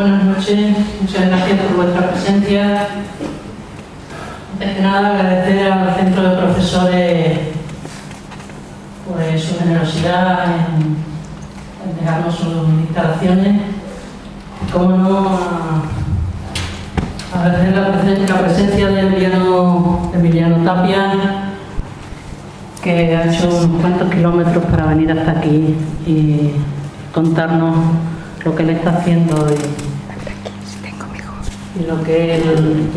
Buenas noches, muchas gracias por vuestra presencia. Antes que nada, agradecer al Centro de Profesores pues, su generosidad en dejarnos sus instalaciones. Y, como no, agradecer la presencia de Emiliano Tapia, que ha hecho unos cuantos kilómetros para venir hasta aquí y contarnos lo que él está haciendo y lo que él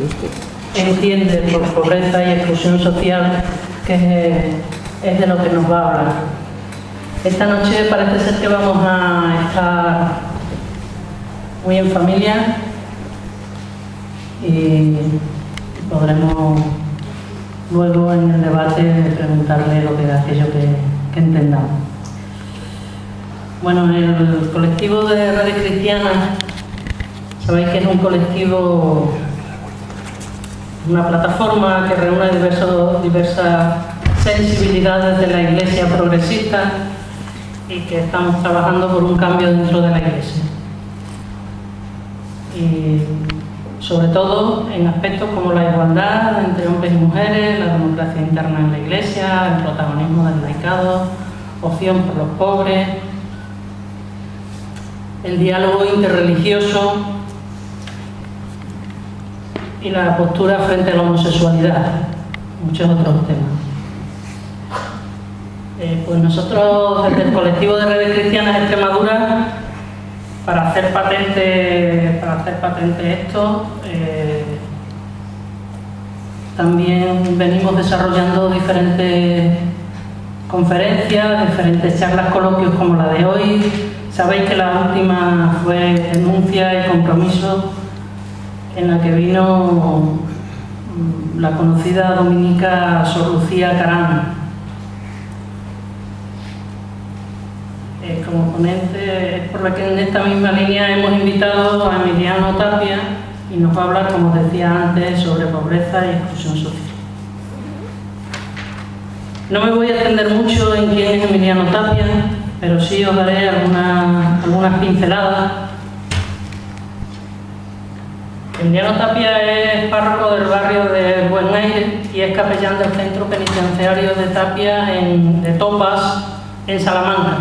entiende por pobreza y exclusión social, que es de lo que nos va a hablar. Esta noche parece ser que vamos a estar muy en familia y podremos luego en el debate preguntarle lo que aquello que entendamos. Bueno, el colectivo de Redes Cristianas, sabéis que es un colectivo, una plataforma que reúne diversas sensibilidades de la Iglesia progresista y que estamos trabajando por un cambio dentro de la Iglesia. Y sobre todo en aspectos como la igualdad entre hombres y mujeres, la democracia interna en la Iglesia, el protagonismo del laicado, opción por los pobres, el diálogo interreligioso y la postura frente a la homosexualidad, muchos otros temas. Pues nosotros, desde el colectivo de Redes Cristianas de Extremadura, para hacer patente esto, también venimos desarrollando diferentes conferencias, diferentes charlas, coloquios como la de hoy. Sabéis que la última fue Denuncia y Compromiso, en la que vino la conocida dominica Sor Lucía Carán como ponente. Es por la que en esta misma línea hemos invitado a Emiliano Tapia y nos va a hablar, como decía antes, sobre pobreza y exclusión social. No me voy a extender mucho en quién es Emiliano Tapia, pero sí os daré algunas pinceladas. Emiliano Tapia es párroco del barrio de Buen Aire y es capellán del centro penitenciario de Tapia de Topas, en Salamanca.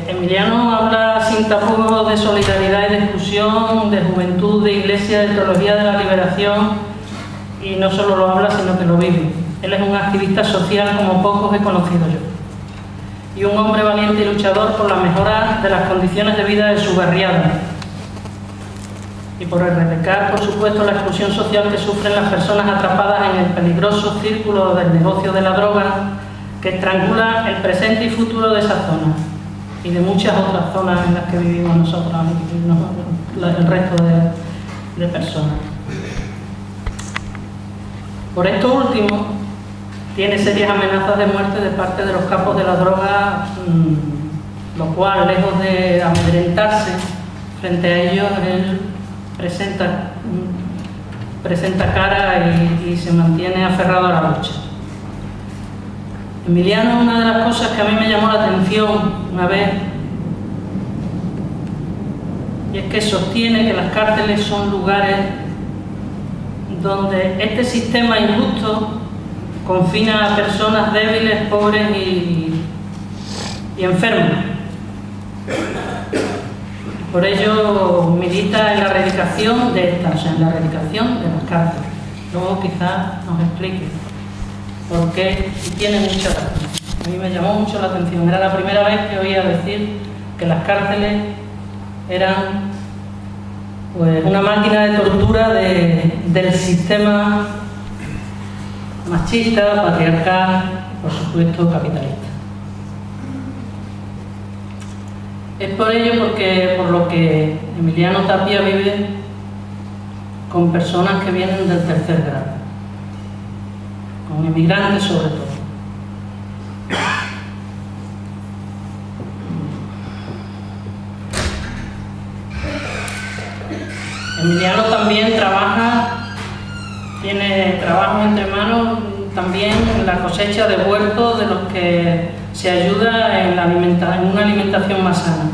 Emiliano habla sin tapujos de solidaridad y de exclusión, de juventud, de iglesia, de teología de la liberación, y no solo lo habla, sino que lo vive. Él es un activista social como pocos he conocido yo, y un hombre valiente y luchador por la mejora de las condiciones de vida de su barriada y por erradicar, por supuesto, la exclusión social que sufren las personas atrapadas en el peligroso círculo del negocio de la droga que estrangula el presente y futuro de esa zona y de muchas otras zonas en las que vivimos nosotros, el resto de personas. Por esto último, tiene serias amenazas de muerte de parte de los capos de la droga, lo cual, lejos de amedrentarse frente a ellos, él presenta cara y se mantiene aferrado a la lucha. Emiliano, una de las cosas que a mí me llamó la atención una vez, y es que sostiene que las cárceles son lugares donde este sistema injusto confina a personas débiles, pobres y enfermas. Por ello milita en la erradicación de estas, o sea, en la erradicación de las cárceles. Luego quizás nos explique por qué, y tiene mucha razón. A mí me llamó mucho la atención. Era la primera vez que oía decir que las cárceles eran pues una máquina de tortura del sistema machista, patriarcal y, por supuesto, capitalista. Es por ello por lo que Emiliano Tapia vive con personas que vienen del tercer grado, con inmigrantes sobre todo. Emiliano también tiene trabajo entre manos también en la cosecha de huertos de los que se ayuda en una alimentación más sana.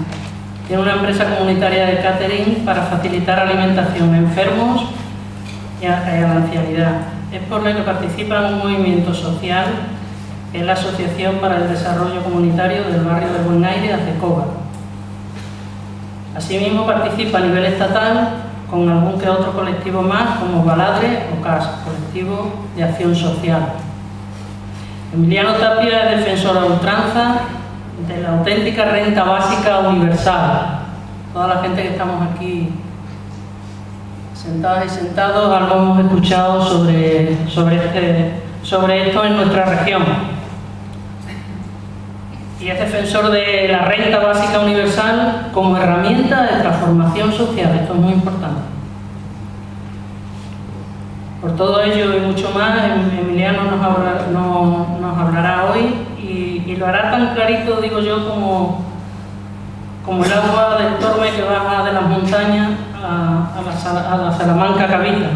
Tiene una empresa comunitaria de catering para facilitar alimentación a enfermos y a la ancianidad. Es por lo que participa en un movimiento social, que es la Asociación para el Desarrollo Comunitario del Barrio del Buen Aire, Acecoba. Asimismo participa a nivel estatal con algún que otro colectivo más, como Baladre o CAS, Colectivo de Acción Social. Emiliano Tapia es defensor a ultranza de la auténtica renta básica universal. Toda la gente que estamos aquí sentadas y sentados algo hemos escuchado sobre esto en nuestra región. Y es defensor de la renta básica universal como herramienta de transformación social. Esto es muy importante. Por todo ello y mucho más, Emiliano nos hablará hoy y lo hará tan clarito, digo yo, como el agua del Torme que baja de las montañas a la Salamanca Cabita.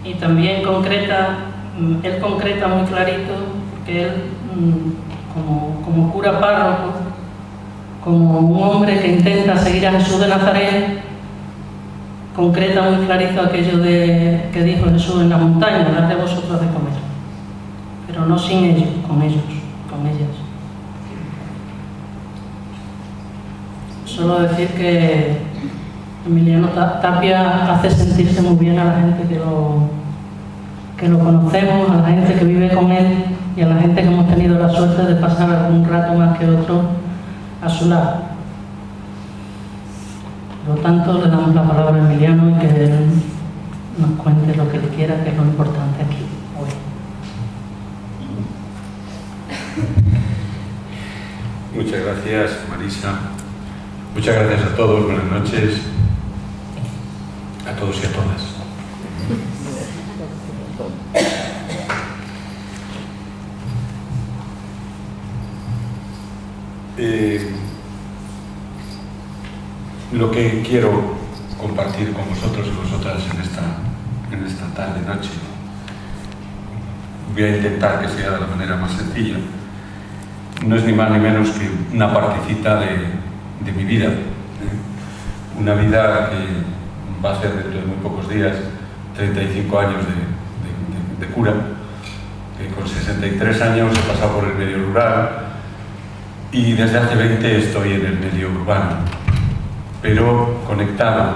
Y también él concreta muy clarito, porque él, como cura párroco, como un hombre que intenta seguir a Jesús de Nazaret, concreta muy clarito aquello que dijo Jesús en la montaña: dad de vosotros de comer, pero no sin ellos, con ellas. Solo decir que Emiliano Tapia hace sentirse muy bien a la gente que lo conocemos, a la gente que vive con él y a la gente que hemos tenido la suerte de pasar algún rato más que otro a su lado. Por lo tanto, le damos la palabra a Emiliano y que él nos cuente lo que le quiera, que es lo importante aquí hoy. Muchas gracias, Marisa. Muchas gracias a todos. Buenas noches a todos y a todas. Lo que quiero compartir con vosotros y vosotras en esta tarde-noche, voy a intentar que sea de la manera más sencilla. No es ni más ni menos que una partecita de mi vida, una vida que va a ser dentro de muy pocos días 35 años de cura, que con 63 años he pasado por el medio rural y desde hace 20 estoy en el medio urbano, pero conectado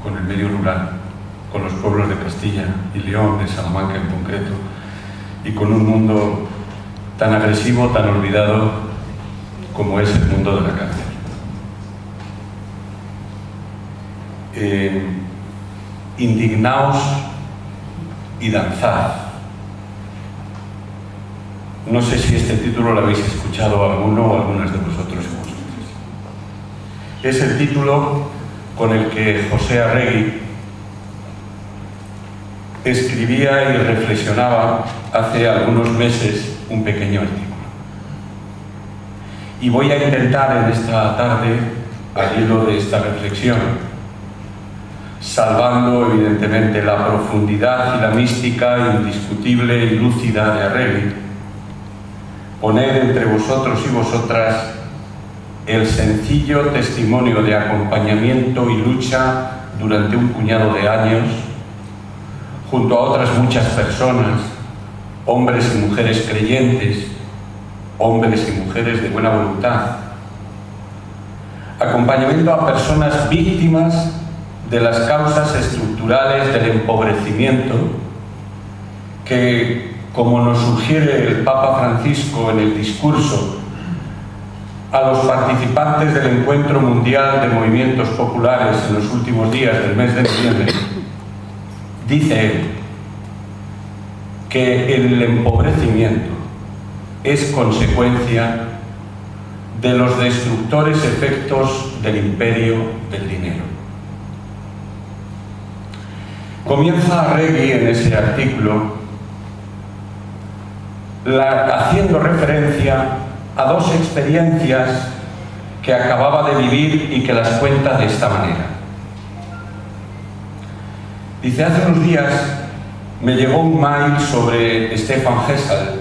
con el medio rural, con los pueblos de Castilla y León, de Salamanca en concreto, y con un mundo tan agresivo, tan olvidado como es el mundo de la cárcel. Indignaos y danzad. No sé si este título lo habéis escuchado alguno o algunas de vosotros y vosotras. Es el título con el que José Arregui escribía y reflexionaba hace algunos meses un pequeño artículo. Y voy a intentar en esta tarde, al hilo de esta reflexión, salvando evidentemente la profundidad y la mística indiscutible y lúcida de Arregui, poner entre vosotros y vosotras el sencillo testimonio de acompañamiento y lucha durante un puñado de años, junto a otras muchas personas, hombres y mujeres creyentes, hombres y mujeres de buena voluntad, acompañamiento a personas víctimas de las causas estructurales del empobrecimiento que, como nos sugiere el Papa Francisco en el discurso a los participantes del Encuentro Mundial de Movimientos Populares en los últimos días del mes de noviembre, dice él que el empobrecimiento es consecuencia de los destructores efectos del imperio del dinero. Comienza Arregui en ese artículo haciendo referencia a dos experiencias que acababa de vivir y que las cuenta de esta manera. Dice: hace unos días me llegó un mail sobre Stefan Hessel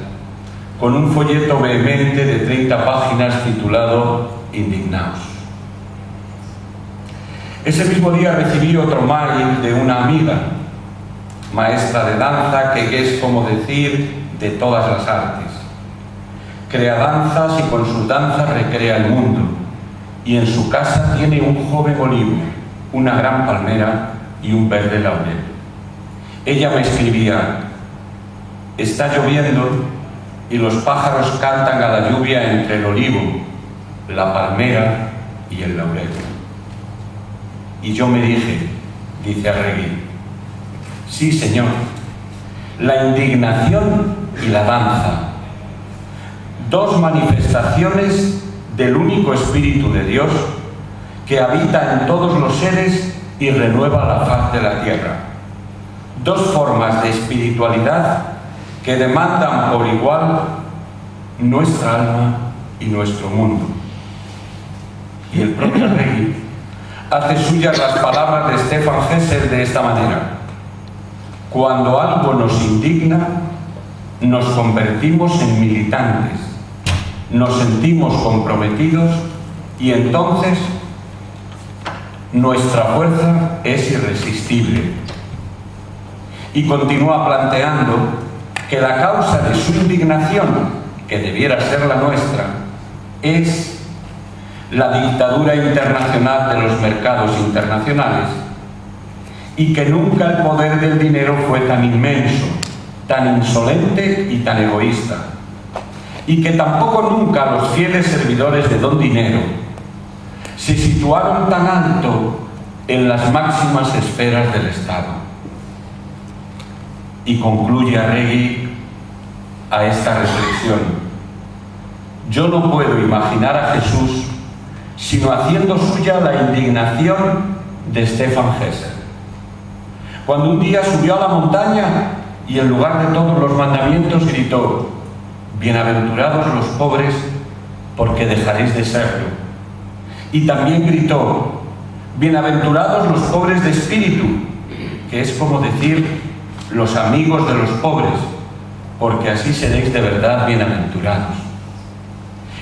con un folleto vehemente de 30 páginas titulado Indignaos. Ese mismo día recibí otro mail de una amiga, maestra de danza, que es como decir de todas las artes. Crea danzas y con sus danzas recrea el mundo. Y en su casa tiene un joven olivo, una gran palmera y un verde laurel. Ella me escribía: está lloviendo y los pájaros cantan a la lluvia entre el olivo, la palmera y el laurel. Y yo me dije, dice Arregui, sí señor, la indignación y la danza, dos manifestaciones del único Espíritu de Dios que habita en todos los seres y renueva la faz de la tierra. Dos formas de espiritualidad que demandan por igual nuestra alma y nuestro mundo. Y el propio Arregui hace suyas las palabras de Stefan Hessel de esta manera: cuando algo nos indigna, nos convertimos en militantes, nos sentimos comprometidos y entonces nuestra fuerza es irresistible. Y continúa planteando que la causa de su indignación, que debiera ser la nuestra, es la dictadura internacional de los mercados internacionales, y que nunca el poder del dinero fue tan inmenso, tan insolente y tan egoísta, y que tampoco nunca los fieles servidores de don Dinero se situaron tan alto en las máximas esferas del Estado. Y concluye Arregui a esta reflexión: yo no puedo imaginar a Jesús sino haciendo suya la indignación de Stefan Hessel. Cuando un día subió a la montaña y en lugar de todos los mandamientos gritó: bienaventurados los pobres, porque dejaréis de serlo. Y también gritó: bienaventurados los pobres de espíritu, que es como decir los amigos de los pobres, porque así seréis de verdad bienaventurados.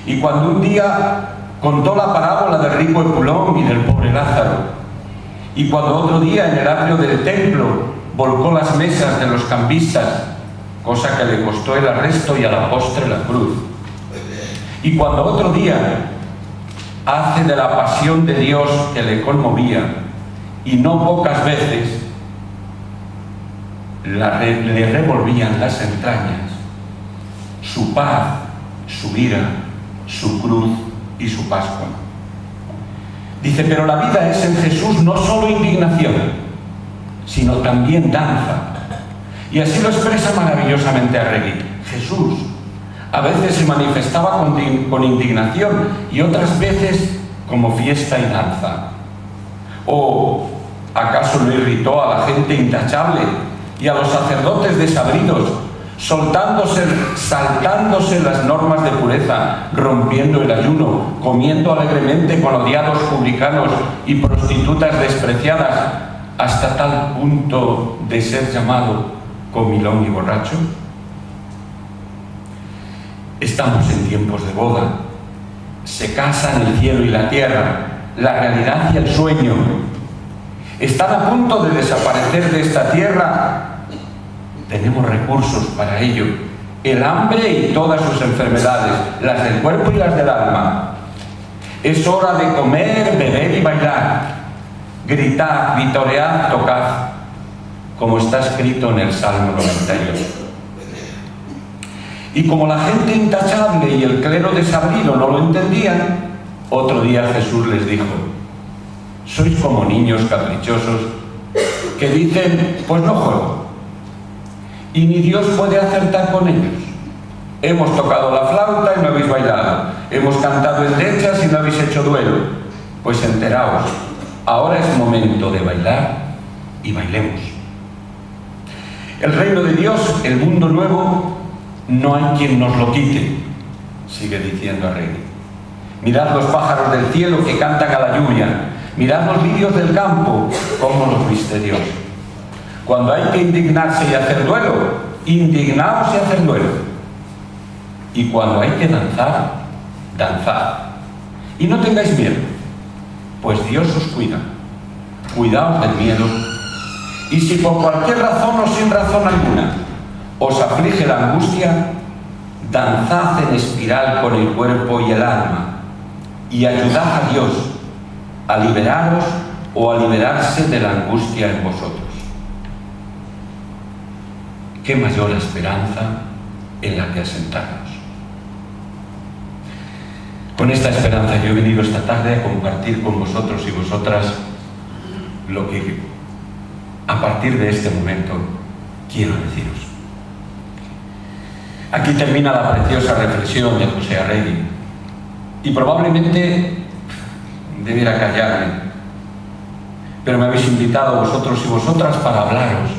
Y cuando un día contó la parábola del rico Epulón y del pobre Lázaro, y cuando otro día en el atrio del templo volcó las mesas de los cambistas, cosa que le costó el arresto y a la postre la cruz, y cuando otro día hace de la pasión de Dios que le conmovía, y no pocas veces le revolvían las entrañas, su paz, su ira, su cruz y su Pascua. Dice, pero la vida es en Jesús no solo indignación, sino también danza. Y así lo expresa maravillosamente Arregui. Jesús a veces se manifestaba con indignación y otras veces como fiesta y danza. ¿O acaso lo irritó a la gente intachable y a los sacerdotes desabridos, saltándose las normas de pureza, rompiendo el ayuno, comiendo alegremente con odiados publicanos y prostitutas despreciadas, hasta tal punto de ser llamado comilón y borracho? Estamos en tiempos de boda. Se casan el cielo y la tierra, la realidad y el sueño. Están a punto de desaparecer de esta tierra. Tenemos recursos para ello: el hambre y todas sus enfermedades, las del cuerpo y las del alma. Es hora de comer, beber y bailar. Gritad, vitoread, tocad, como está escrito en el Salmo 92. Y como la gente intachable y el clero desabrido no lo entendían, otro día Jesús les dijo: sois como niños caprichosos que dicen, pues no juego. Y ni Dios puede acertar con ellos. Hemos tocado la flauta y no habéis bailado. Hemos cantado endechas y no habéis hecho duelo. Pues enteraos, ahora es momento de bailar y bailemos. El reino de Dios, el mundo nuevo, no hay quien nos lo quite, sigue diciendo Arregui. Mirad los pájaros del cielo que cantan a la lluvia. Mirad los lirios del campo, cómo los viste Dios. Cuando hay que indignarse y hacer duelo, indignaos y hacer duelo. Y cuando hay que danzar, danzad. Y no tengáis miedo, pues Dios os cuida. Cuidaos del miedo. Y si por cualquier razón o sin razón alguna os aflige la angustia, danzad en espiral con el cuerpo y el alma y ayudad a Dios a liberaros o a liberarse de la angustia en vosotros. ¿Qué mayor esperanza en la que asentarnos? Con esta esperanza yo he venido esta tarde a compartir con vosotros y vosotras lo que a partir de este momento quiero deciros. Aquí termina la preciosa reflexión de José Arregui y probablemente debiera callarme, pero me habéis invitado vosotros y vosotras para hablaros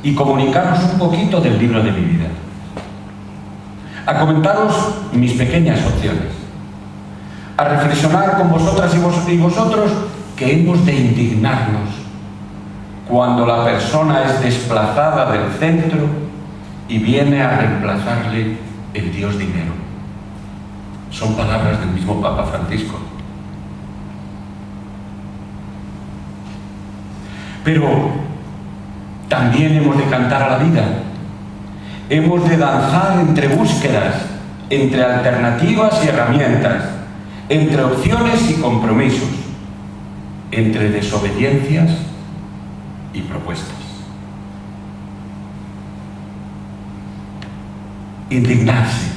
y comunicaros un poquito del libro de mi vida, a comentaros mis pequeñas opciones, a reflexionar con vosotras y vosotros que hemos de indignarnos cuando la persona es desplazada del centro y viene a reemplazarle el Dios dinero. Son palabras del mismo Papa Francisco. Pero también hemos de cantar a la vida. Hemos de danzar entre búsquedas, entre alternativas y herramientas, entre opciones y compromisos, entre desobediencias y propuestas. Indignarse.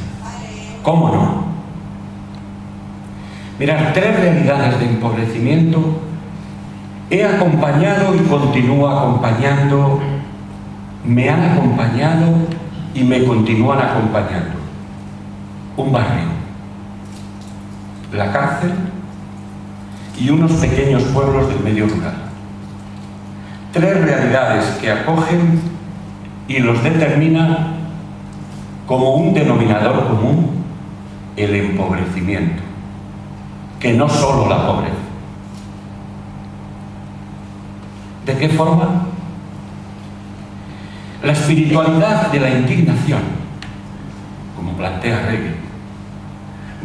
¿Cómo no? Mirad, 3 realidades de empobrecimiento he acompañado y continúo acompañando, me han acompañado y me continúan acompañando. Un barrio, la cárcel y unos pequeños pueblos del medio rural. 3 realidades que acogen y los determinan como un denominador común: el empobrecimiento, que no solo la pobreza. ¿De qué forma? La espiritualidad de la indignación, como plantea Hegel,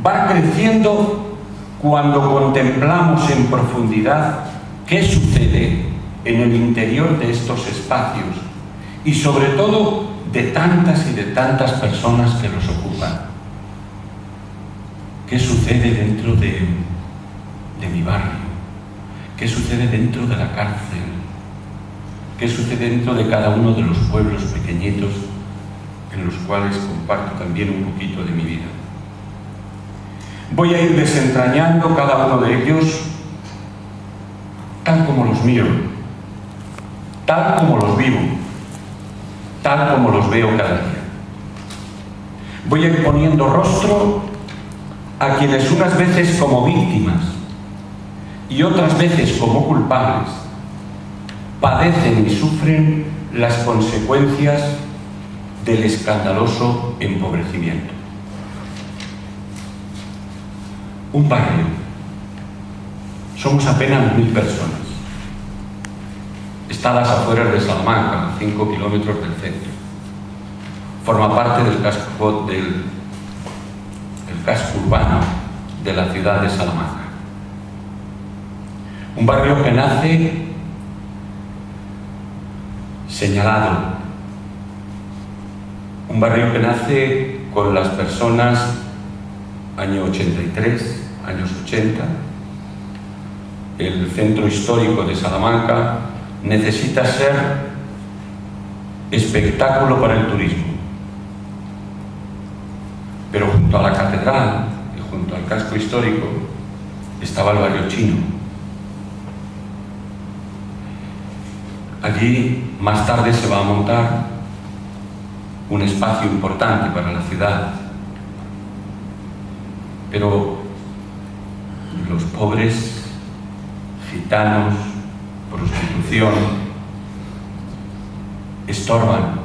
va creciendo cuando contemplamos en profundidad qué sucede en el interior de estos espacios y sobre todo de tantas y de tantas personas que los ocupan. ¿Qué sucede dentro de mi barrio? ¿Qué sucede dentro de la cárcel? ¿Qué sucede dentro de cada uno de los pueblos pequeñitos en los cuales comparto también un poquito de mi vida? Voy a ir desentrañando cada uno de ellos tal como los miro, tal como los vivo, tal como los veo cada día. Voy a ir poniendo rostro a quienes unas veces como víctimas y otras veces como culpables padecen y sufren las consecuencias del escandaloso empobrecimiento. Un barrio. Somos apenas 1000 personas. Está a las afueras de Salamanca, a 5 kilómetros del centro. Forma parte del casco urbano de la ciudad de Salamanca. Un barrio que nace señalado. Un barrio que nace con las personas año 83, años 80. El centro histórico de Salamanca necesita ser espectáculo para el turismo. Pero junto a la catedral y junto al casco histórico estaba el barrio chino. Allí más tarde se va a montar un espacio importante para la ciudad. Pero los pobres, gitanos, prostitución, estorban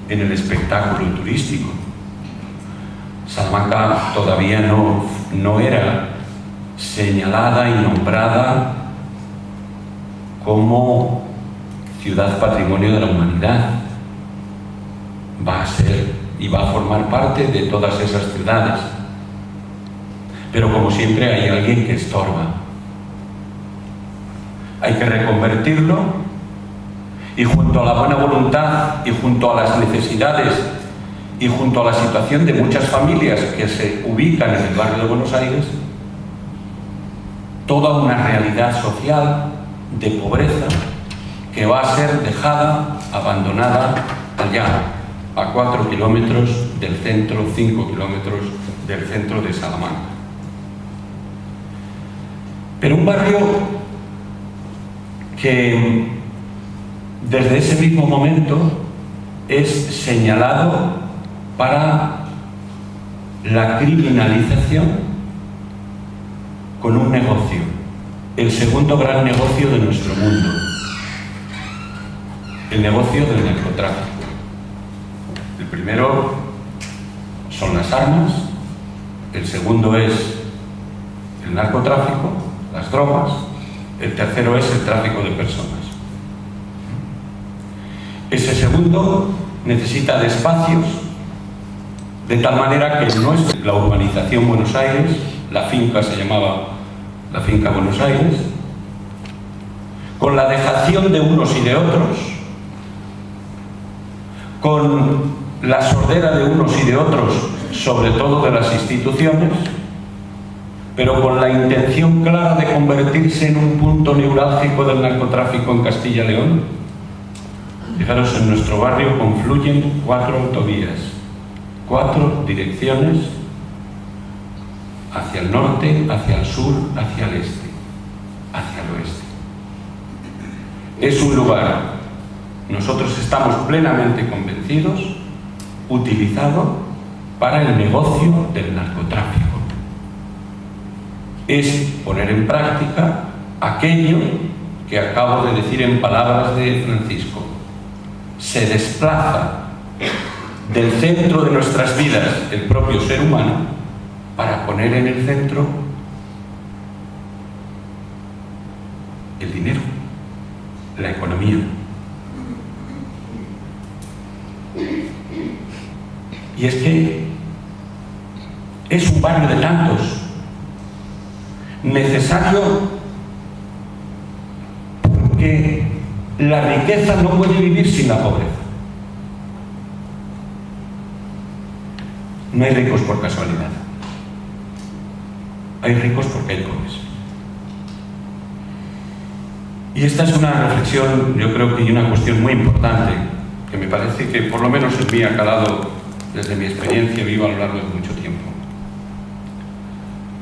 en el espectáculo turístico. Salamanca todavía no era señalada y nombrada como ciudad patrimonio de la humanidad. Va a ser y va a formar parte de todas esas ciudades. Pero como siempre hay alguien que estorba. Hay que reconvertirlo y junto a la buena voluntad y junto a las necesidades y junto a la situación de muchas familias que se ubican en el barrio de Buenos Aires, toda una realidad social de pobreza que va a ser dejada, abandonada allá, a 4 kilómetros del centro, 5 kilómetros del centro de Salamanca. Pero un barrio que desde ese mismo momento es señalado para la criminalización con un negocio, el segundo gran negocio de nuestro mundo, el negocio del narcotráfico. El primero son las armas, el segundo es el narcotráfico, las drogas, el tercero es el tráfico de personas. Ese segundo necesita de espacios, de tal manera que no es la urbanización Buenos Aires, la finca se llamaba la finca Buenos Aires, con la dejación de unos y de otros, con la sordera de unos y de otros, sobre todo de las instituciones, pero con la intención clara de convertirse en un punto neurálgico del narcotráfico en Castilla y León. Fijaros, en nuestro barrio confluyen 4 autovías, 4 direcciones hacia el norte, hacia el sur, hacia el este, hacia el oeste. Es un lugar, nosotros estamos plenamente convencidos, utilizado para el negocio del narcotráfico. Es poner en práctica aquello que acabo de decir en palabras de Francisco. Se desplaza del centro de nuestras vidas el propio ser humano para poner en el centro el dinero, la economía. Y es que es un barrio de tantos, necesario porque la riqueza no puede vivir sin la pobreza. No hay ricos por casualidad. Hay ricos porque hay pobres. Y esta es una reflexión, yo creo que, y una cuestión muy importante, que me parece que por lo menos en mí ha calado desde mi experiencia viva a lo largo de mucho tiempo.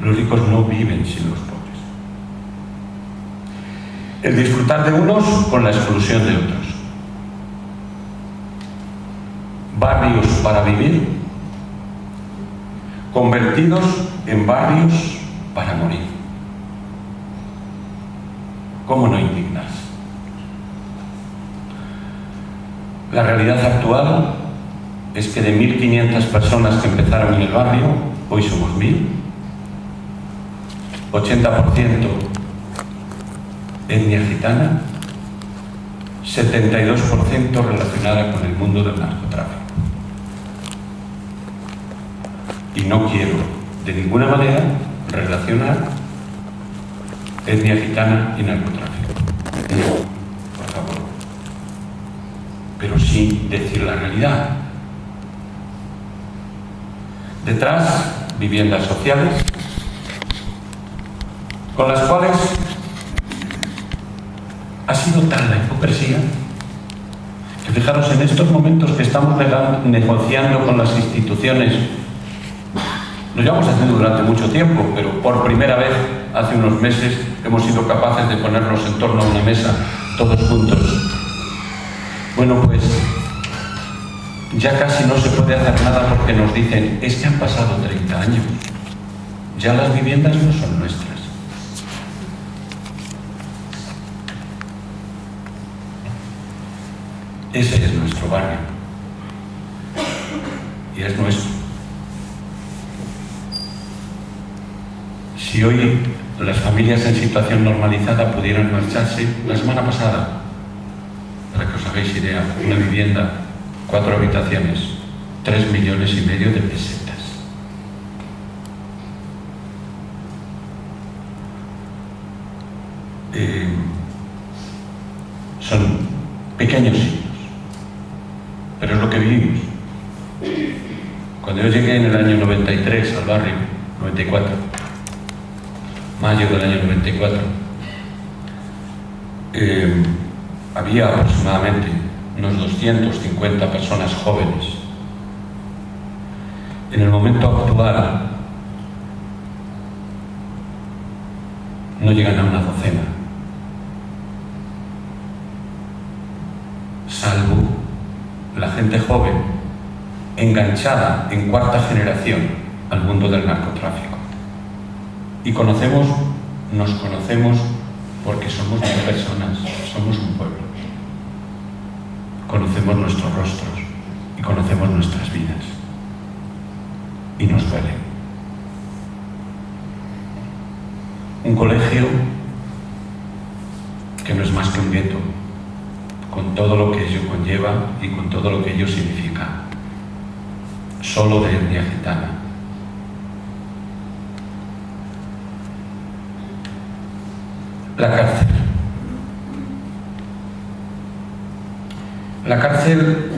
Los ricos no viven sin los pobres. El disfrutar de unos con la exclusión de otros. Barrios para vivir, convertidos en barrios para morir. ¿Cómo no indignarse? La realidad actual es que de 1.500 personas que empezaron en el barrio, hoy somos 1.000. 80% etnia gitana, 72% relacionada con el mundo del narcotráfico. Y no quiero de ninguna manera relacionar etnia gitana y narcotráfico. No, por favor. Pero sí decir la realidad. Detrás, viviendas sociales, con las cuales ha sido tal la hipocresía que, fijaros, en estos momentos que estamos negociando con las instituciones, lo llevamos haciendo durante mucho tiempo, pero por primera vez hace unos meses hemos sido capaces de ponernos en torno a una mesa todos juntos. Bueno, pues ya casi no se puede hacer nada porque nos dicen, es que han pasado 30 años, ya las viviendas no son nuestras. Ese es nuestro barrio y es nuestro. Si hoy las familias en situación normalizada pudieran marcharse, la semana pasada hagáis idea, una vivienda, 4 habitaciones, 3,5 millones de pesetas. Son pequeños signos, pero es lo que vivimos. Cuando yo llegué en el año 93 al barrio, 94, mayo del año 94, había aproximadamente unos 250 personas jóvenes. En el momento actual no llegan a una docena, salvo la gente joven enganchada en 4ª generación al mundo del narcotráfico. Y nos conocemos porque somos 1000 personas, somos un pueblo. Conocemos nuestros rostros y conocemos nuestras vidas. Y nos duele. Un colegio que no es más que un gueto, con todo lo que ello conlleva y con todo lo que ello significa, solo de etnia gitana. La cárcel. La cárcel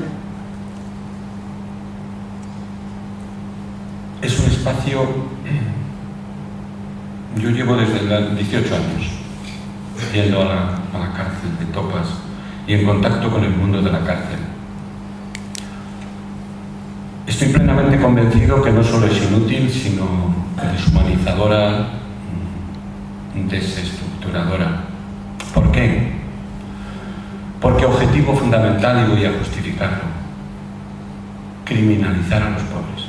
es un espacio. Yo llevo desde los 18 años yendo a la cárcel de Topas y en contacto con el mundo de la cárcel. Estoy plenamente convencido que no solo es inútil, sino deshumanizadora, desestructuradora. ¿Por qué? Porque objetivo fundamental, y voy a justificarlo, criminalizar a los pobres.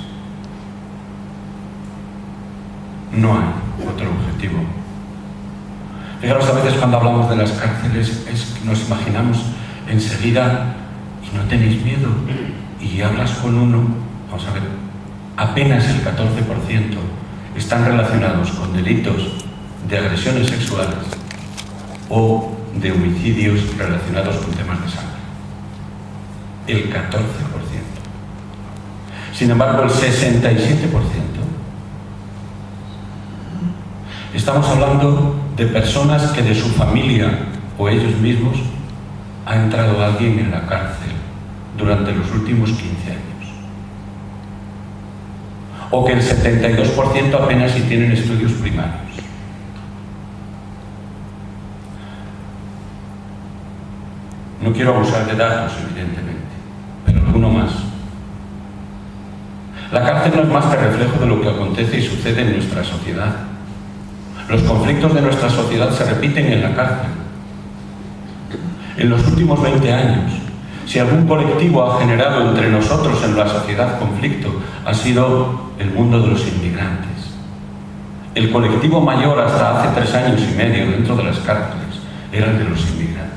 No hay otro objetivo. Fijaros, a veces cuando hablamos de las cárceles nos imaginamos enseguida, y no tenéis miedo, y hablas con uno, vamos a ver, apenas el 14% están relacionados con delitos de agresiones sexuales o de homicidios relacionados con temas de sangre. El 14%. Sin embargo, el 67%. Estamos hablando de personas que de su familia o ellos mismos ha entrado alguien en la cárcel durante los últimos 15 años. O que el 72% apenas si tienen estudios primarios. No quiero abusar de datos, evidentemente, pero alguno más. La cárcel no es más que reflejo de lo que acontece y sucede en nuestra sociedad. Los conflictos de nuestra sociedad se repiten en la cárcel. En los últimos 20 años, si algún colectivo ha generado entre nosotros en la sociedad conflicto, ha sido el mundo de los inmigrantes. El colectivo mayor hasta hace 3 años y medio dentro de las cárceles era el de los inmigrantes.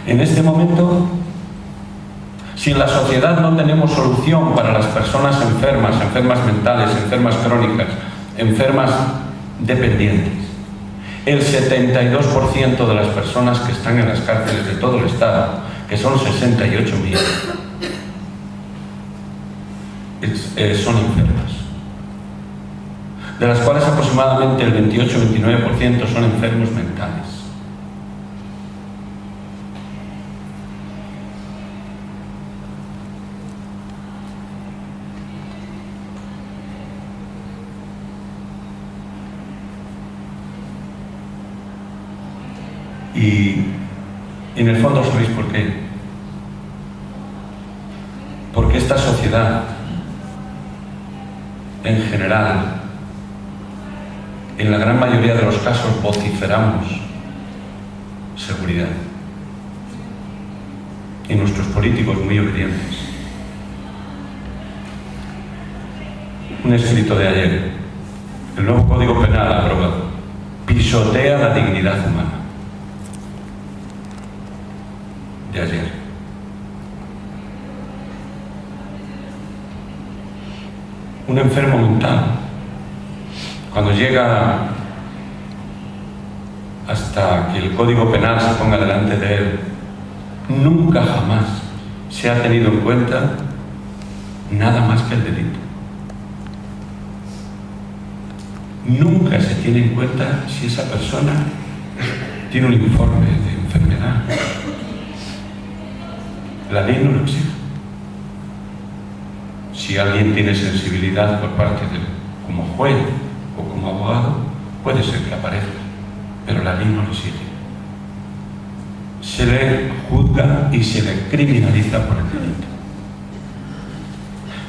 En este momento, si en la sociedad no tenemos solución para las personas enfermas, enfermas mentales, enfermas crónicas, enfermas dependientes, el 72% de las personas que están en las cárceles de todo el Estado, que son 68.000, son enfermas, de las cuales aproximadamente el 28-29% son enfermos mentales. Y en el fondo, ¿sabéis por qué? Porque esta sociedad, en general, en la gran mayoría de los casos, vociferamos seguridad. Y nuestros políticos muy obedientes. Un escrito de ayer, el nuevo Código Penal aprobado, pisotea la dignidad humana. De ayer. Un enfermo mental, cuando llega hasta que el Código Penal se ponga delante de él, nunca jamás se ha tenido en cuenta nada más que el delito. Nunca se tiene en cuenta si esa persona tiene un informe de enfermedad. La ley no lo exige. Si alguien tiene sensibilidad por parte de, como juez o como abogado, puede ser que aparezca, pero la ley no lo exige. Se le juzga y se le criminaliza por el delito.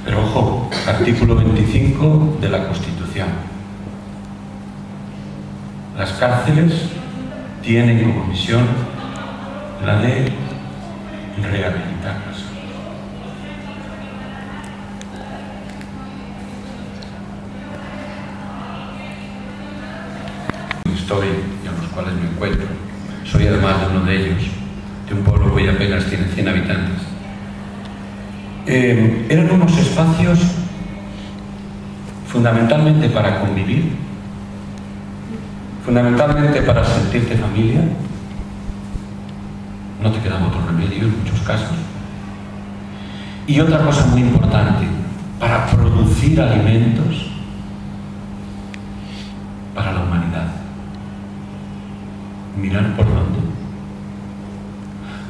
Pero ojo, artículo 25 de la Constitución. Las cárceles tienen como misión la de rehabilitar personas. Estoy y a los cuales me encuentro, soy además de uno de ellos, de un pueblo que apenas tiene 100 habitantes. Eran unos espacios fundamentalmente para convivir, fundamentalmente para sentirte familia. No te quedaba otro remedio en muchos casos. Y otra cosa muy importante, para producir alimentos para la humanidad. Mirar por dónde.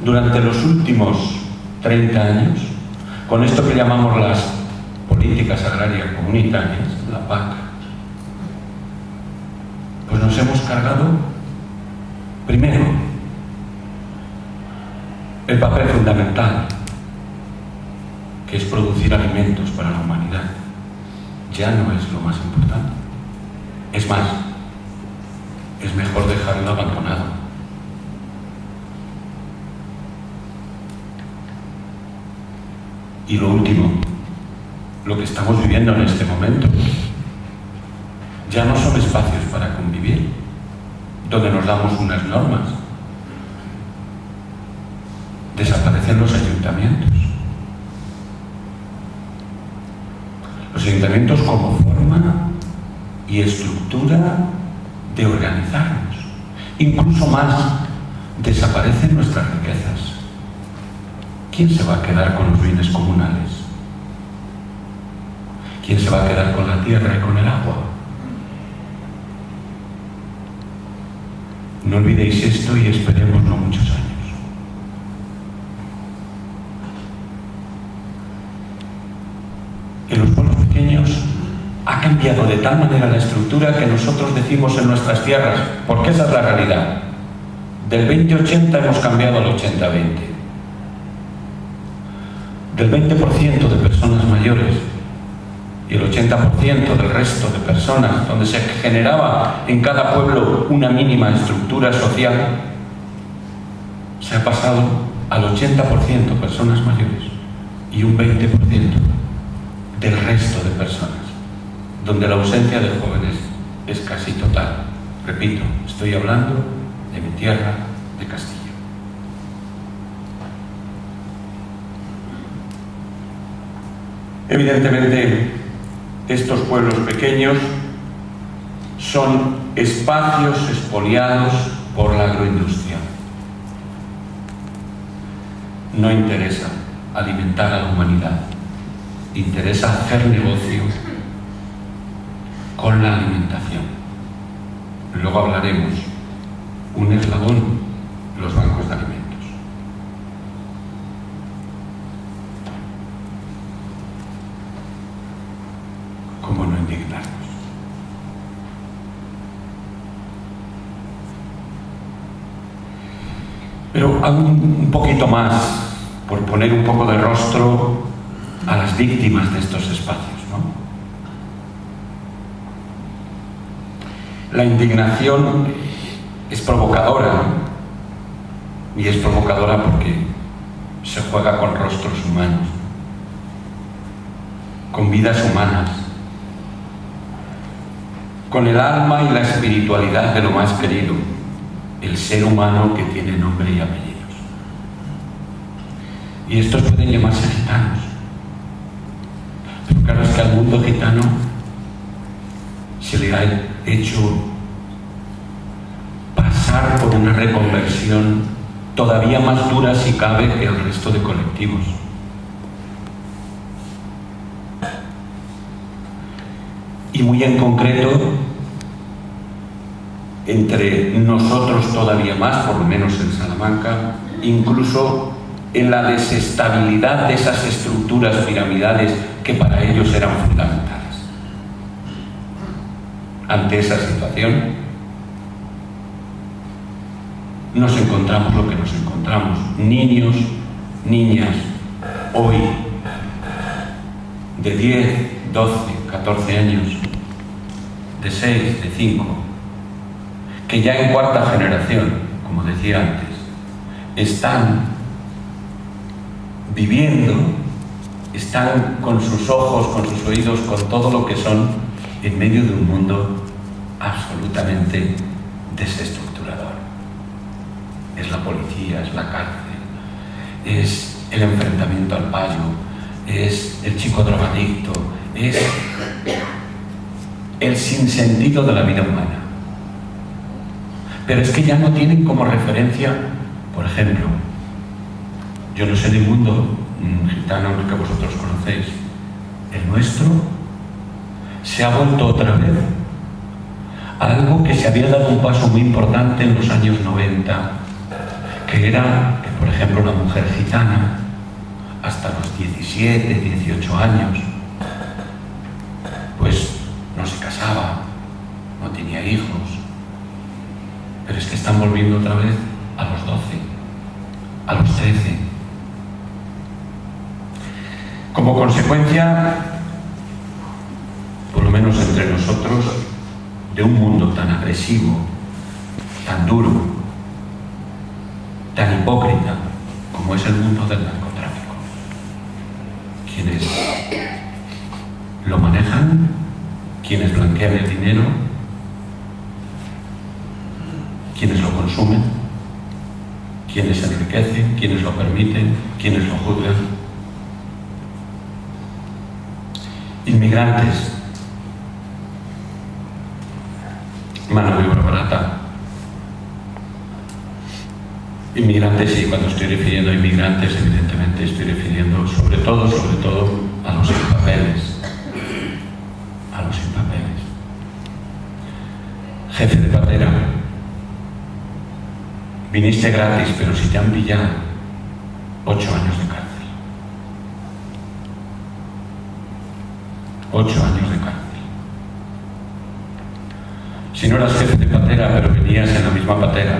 Durante los últimos 30 años, con esto que llamamos las políticas agrarias comunitarias, la PAC, pues nos hemos cargado, primero, el papel fundamental, que es producir alimentos para la humanidad. Ya no es lo más importante. Es más, es mejor dejarlo abandonado. Y lo último, lo que estamos viviendo en este momento, ya no son espacios para convivir, donde nos damos unas normas. Desaparecen los ayuntamientos. Los ayuntamientos como forma y estructura de organizarnos. Incluso más, desaparecen nuestras riquezas. ¿Quién se va a quedar con los bienes comunales? ¿Quién se va a quedar con la tierra y con el agua? No olvidéis esto y esperemos no muchos años. En los pueblos pequeños ha cambiado de tal manera la estructura que nosotros decimos en nuestras tierras, porque esa es la realidad. Del 20-80 hemos cambiado al 80-20. Del 20% de personas mayores y el 80% del resto de personas, donde se generaba en cada pueblo una mínima estructura social, se ha pasado al 80% personas mayores y un 20% del resto de personas, donde la ausencia de jóvenes es casi total. Repito, estoy hablando de mi tierra, de Castilla. Evidentemente, estos pueblos pequeños son espacios expoliados por la agroindustria. No interesa alimentar a la humanidad, interesa hacer negocio con la alimentación. Luego hablaremos, un eslabón, los bancos de alimentos. ¿Cómo no indignarnos? Pero aún un poquito más, por poner un poco de rostro a las víctimas de estos espacios, ¿no? La indignación es provocadora, ¿no? Y es provocadora porque se juega con rostros humanos, con vidas humanas, con el alma y la espiritualidad de lo más querido, el ser humano que tiene nombre y apellidos. Y estos pueden llamarse gitanos. Pero claro, es que al mundo gitano se le ha hecho pasar pasar por una reconversión todavía más dura, si cabe, que el resto de colectivos. Y muy en concreto, entre nosotros todavía más, por lo menos en Salamanca, incluso en la desestabilidad de esas estructuras piramidales que para ellos eran fundamentales. Ante esa situación, nos encontramos lo que nos encontramos. Niños, niñas, hoy, de 10, 12, 14 años, de 6, de 5, que ya en cuarta generación, como decía antes, están viviendo, están con sus ojos, con sus oídos, con todo lo que son, en medio de un mundo absolutamente desestructurador. Es la policía, es la cárcel, es el enfrentamiento al payo, es el chico drogadicto, es el sinsentido de la vida humana. Pero es que ya no tienen como referencia, por ejemplo, yo no sé del mundo gitano que vosotros conocéis, el nuestro se ha vuelto otra vez algo que se había dado un paso muy importante en los años 90, que era que, por ejemplo, la mujer gitana, hasta los 17, 18 años, pues no se casaba, no tenía hijos, pero es que están volviendo otra vez a los 12, a los 13. Como consecuencia, por lo menos entre nosotros, de un mundo tan agresivo, tan duro, tan hipócrita como es el mundo del narcotráfico. Quienes lo manejan, quienes blanquean el dinero, quienes lo consumen, quienes se enriquecen, quienes lo permiten, quienes lo juzgan. Inmigrantes, mano de obra barata. Inmigrantes, y cuando estoy refiriendo a inmigrantes, evidentemente estoy refiriendo sobre todo a los sin papeles. A los sin papeles. Jefe de patera, viniste gratis, pero si te han pillado, 8 años de cárcel. 8 años de cárcel. Si no eras jefe de patera, pero venías en la misma patera,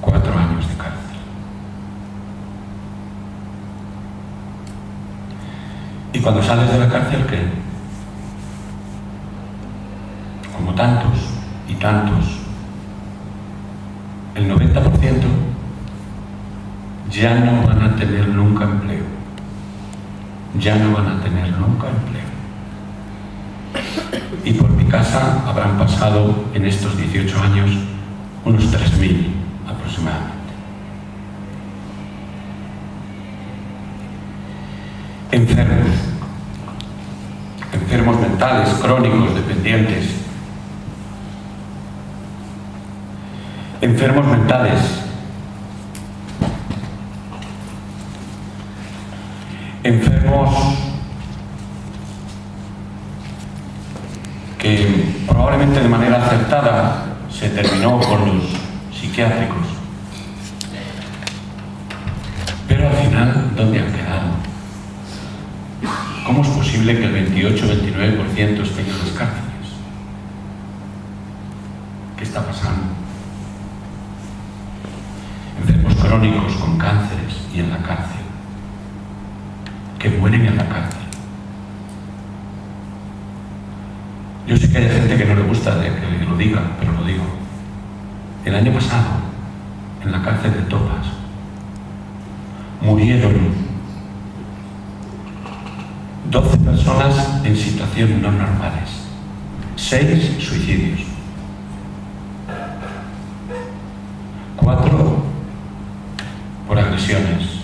4 años de cárcel. Y cuando sales de la cárcel, ¿qué? Como tantos y tantos, el 90% ya no van a tener nunca empleo. Ya no van a tener nunca empleo. Y por mi casa habrán pasado en estos 18 años unos 3.000 aproximadamente. Enfermos mentales, crónicos, dependientes. Enfermos mentales. Enfermos que probablemente de manera acertada se terminó con los psiquiátricos. Pero al final, ¿dónde han quedado? ¿Cómo es posible que el 28-29% esté en las cárceles? ¿Qué está pasando? Enfermos crónicos con cánceres y en la cárcel, que mueren en la cárcel. Yo sé que hay gente que no le gusta que lo diga, pero lo digo. El año pasado, en la cárcel de Topas, murieron 12 personas en situación no normales, 6 suicidios, 4 por agresiones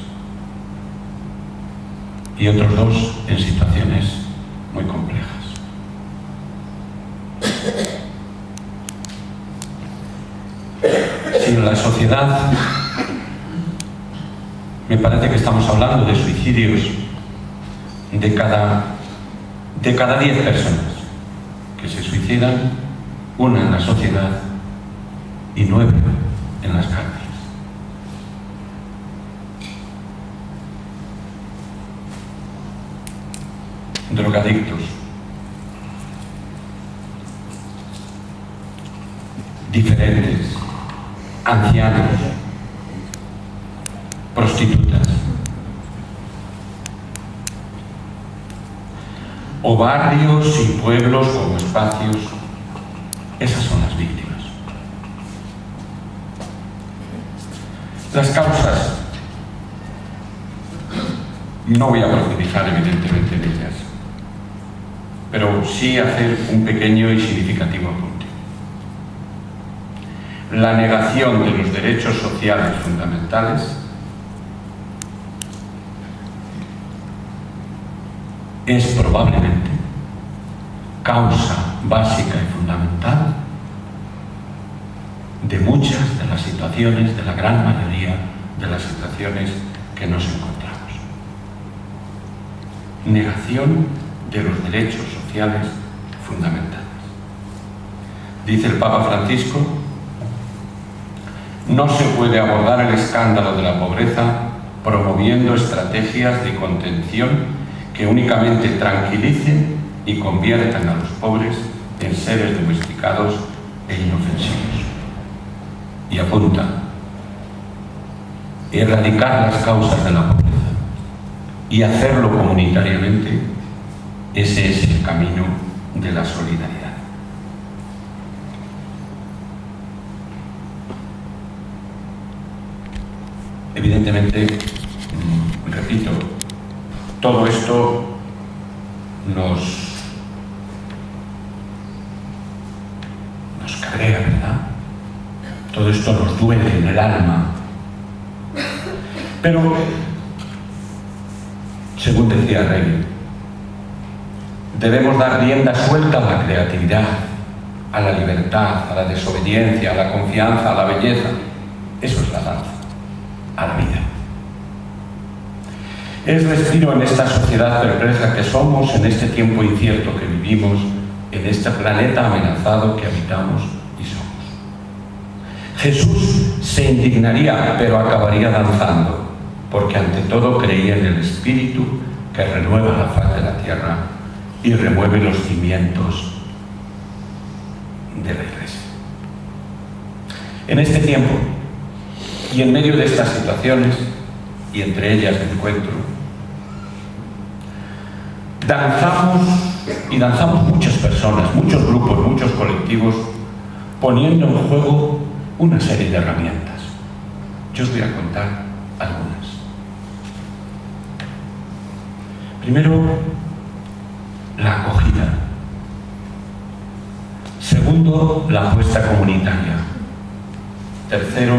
y otros 2 en situaciones muy complejas. Si sociedad, me parece que estamos hablando de suicidios de cada 10 personas que se suicidan, una en la sociedad y 9 en las cárceles. Drogadictos, diferentes, ancianos, prostitutas, o barrios y pueblos como espacios. Esas son las víctimas. Las causas, no voy a profundizar evidentemente en ellas, pero sí hacer un pequeño y significativo apunte. La negación de los derechos sociales fundamentales es probablemente causa básica y fundamental de muchas de las situaciones, de la gran mayoría de las situaciones que nos encontramos. Negación de los derechos sociales fundamentales. Dice el Papa Francisco: no se puede abordar el escándalo de la pobreza promoviendo estrategias de contención que únicamente tranquilicen y conviertan a los pobres en seres domesticados e inofensivos. Y apunta: erradicar las causas de la pobreza y hacerlo comunitariamente, ese es el camino de la solidaridad. Evidentemente, repito, todo esto nos cabrea, ¿verdad? Todo esto nos duele en el alma. Pero, según decía Hegel, debemos dar rienda suelta a la creatividad, a la libertad, a la desobediencia, a la confianza, a la belleza. Eso es la danza, a la vida. Es respiro en esta sociedad perpleja que somos, en este tiempo incierto que vivimos, en este planeta amenazado que habitamos y somos. Jesús se indignaría, pero acabaría danzando, porque ante todo creía en el Espíritu que renueva la faz de la tierra y remueve los cimientos de la Iglesia. En este tiempo, y en medio de estas situaciones, y entre ellas me encuentro, danzamos muchas personas, muchos grupos, muchos colectivos, poniendo en juego una serie de herramientas. Yo os voy a contar algunas. Primero, la acogida. Segundo, la apuesta comunitaria. Tercero,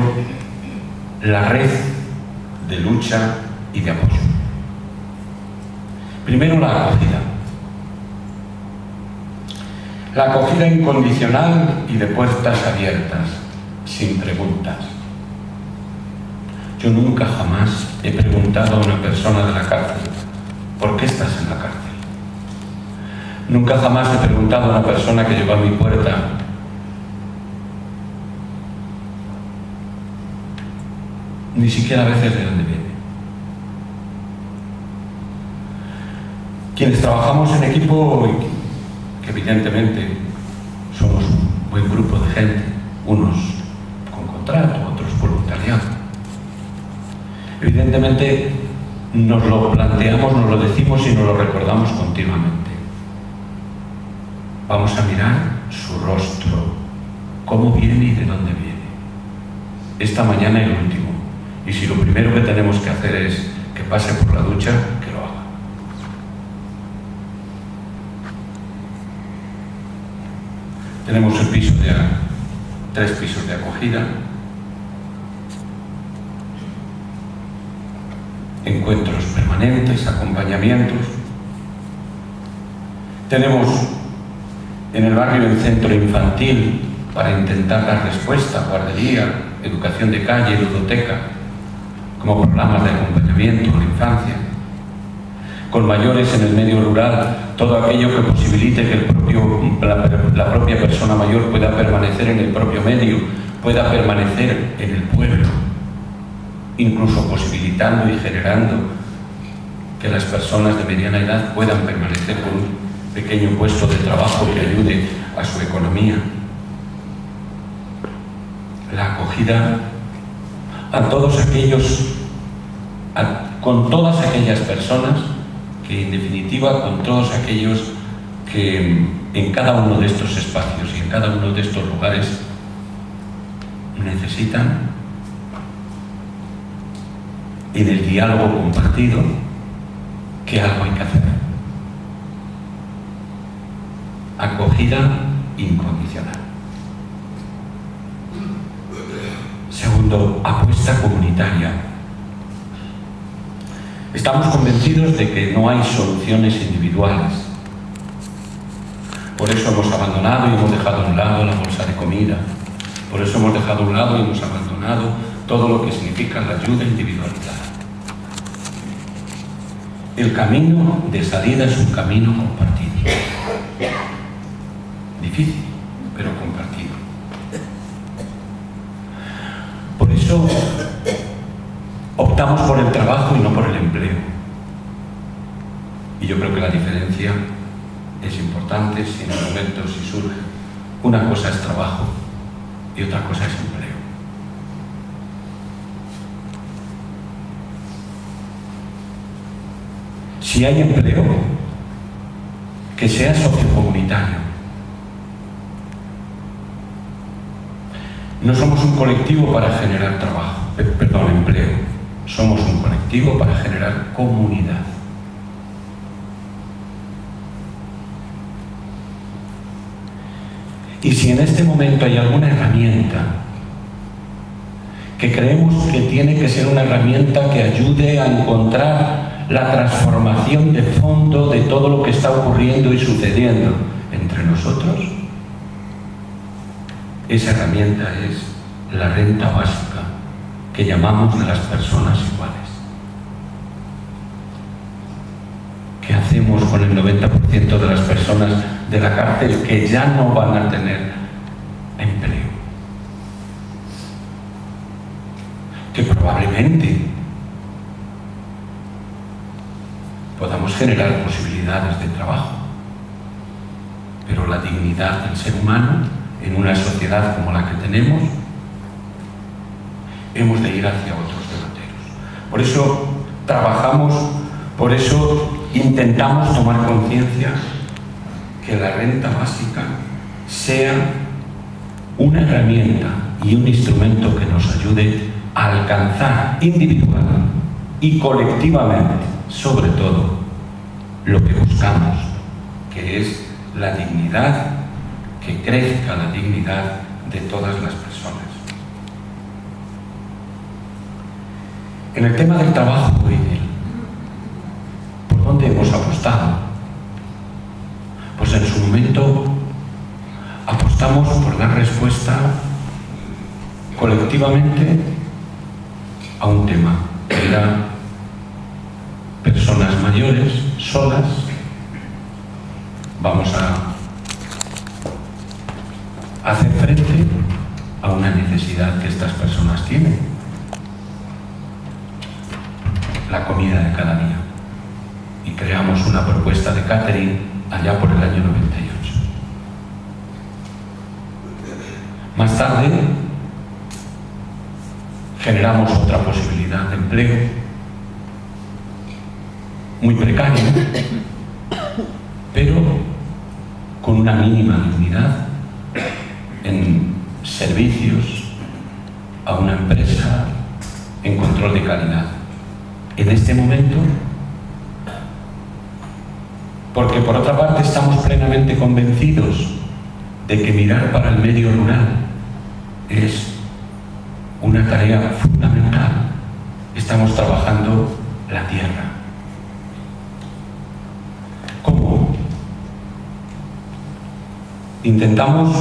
la red de lucha y de apoyo. Primero, la acogida. La acogida incondicional y de puertas abiertas, sin preguntas. Yo nunca jamás he preguntado a una persona de la cárcel: ¿por qué estás en la cárcel? Nunca jamás he preguntado a una persona que llegó a mi puerta: ni siquiera a veces de dónde viene. Quienes trabajamos en equipo, que evidentemente somos un buen grupo de gente, unos con contrato, otros voluntariado, evidentemente nos lo planteamos, nos lo decimos y nos lo recordamos continuamente. Vamos a mirar su rostro, cómo viene y de dónde viene. Esta mañana el último. Y si lo primero que tenemos que hacer es que pase por la ducha, que lo haga. Tenemos el piso 3 pisos de acogida, encuentros permanentes, acompañamientos. Tenemos en el barrio el centro infantil para intentar dar respuesta, guardería, educación de calle, ludoteca, como programas de acompañamiento a la infancia. Con mayores en el medio rural, todo aquello que posibilite que la propia persona mayor pueda permanecer en el propio medio, pueda permanecer en el pueblo, incluso posibilitando y generando que las personas de mediana edad puedan permanecer con un pequeño puesto de trabajo que ayude a su economía. La acogida con todas aquellas personas que, en definitiva, con todos aquellos que en cada uno de estos espacios y en cada uno de estos lugares necesitan, en el diálogo compartido, que algo hay que hacer. Acogida incondicional. Segundo, apuesta comunitaria. Estamos convencidos de que no hay soluciones individuales. Por eso hemos abandonado y hemos dejado a un lado la bolsa de comida. Por eso hemos dejado a un lado y hemos abandonado todo lo que significa la ayuda individualizada. El camino de salida es un camino compartido. Difícil, pero compartido. Por eso optamos por el trabajo y no por el empleo. Y yo creo que la diferencia es importante si en el momento surge. Una cosa es trabajo y otra cosa es empleo. Si hay empleo, que sea sociocomunitario. No somos un colectivo para generar empleo. Somos un colectivo para generar comunidad. Y si en este momento hay alguna herramienta que creemos que tiene que ser una herramienta que ayude a encontrar la transformación de fondo de todo lo que está ocurriendo y sucediendo entre nosotros, esa herramienta es la renta básica que llamamos de las personas iguales. ¿Qué hacemos con el 90% de las personas de la cárcel que ya no van a tener empleo? Que probablemente podamos generar posibilidades de trabajo, pero la dignidad del ser humano en una sociedad como la que tenemos, hemos de ir hacia otros derroteros. Por eso trabajamos, por eso intentamos tomar conciencia que la renta básica sea una herramienta y un instrumento que nos ayude a alcanzar individual y colectivamente, sobre todo, lo que buscamos, que es la dignidad, que crezca la dignidad de todas las personas. En el tema del trabajo, ¿por dónde hemos apostado? Pues en su momento apostamos por dar respuesta colectivamente a un tema, que era personas mayores, solas. Vamos a hacer frente a una necesidad que estas personas tienen: la comida de cada día. Y creamos una propuesta de catering allá por el año 98. Más tarde generamos otra posibilidad de empleo muy precario, pero con una mínima dignidad, en servicios a una empresa, en control de calidad. En este momento, porque por otra parte estamos plenamente convencidos de que mirar para el medio rural es una tarea fundamental, estamos trabajando la tierra. ¿Cómo? Intentamos,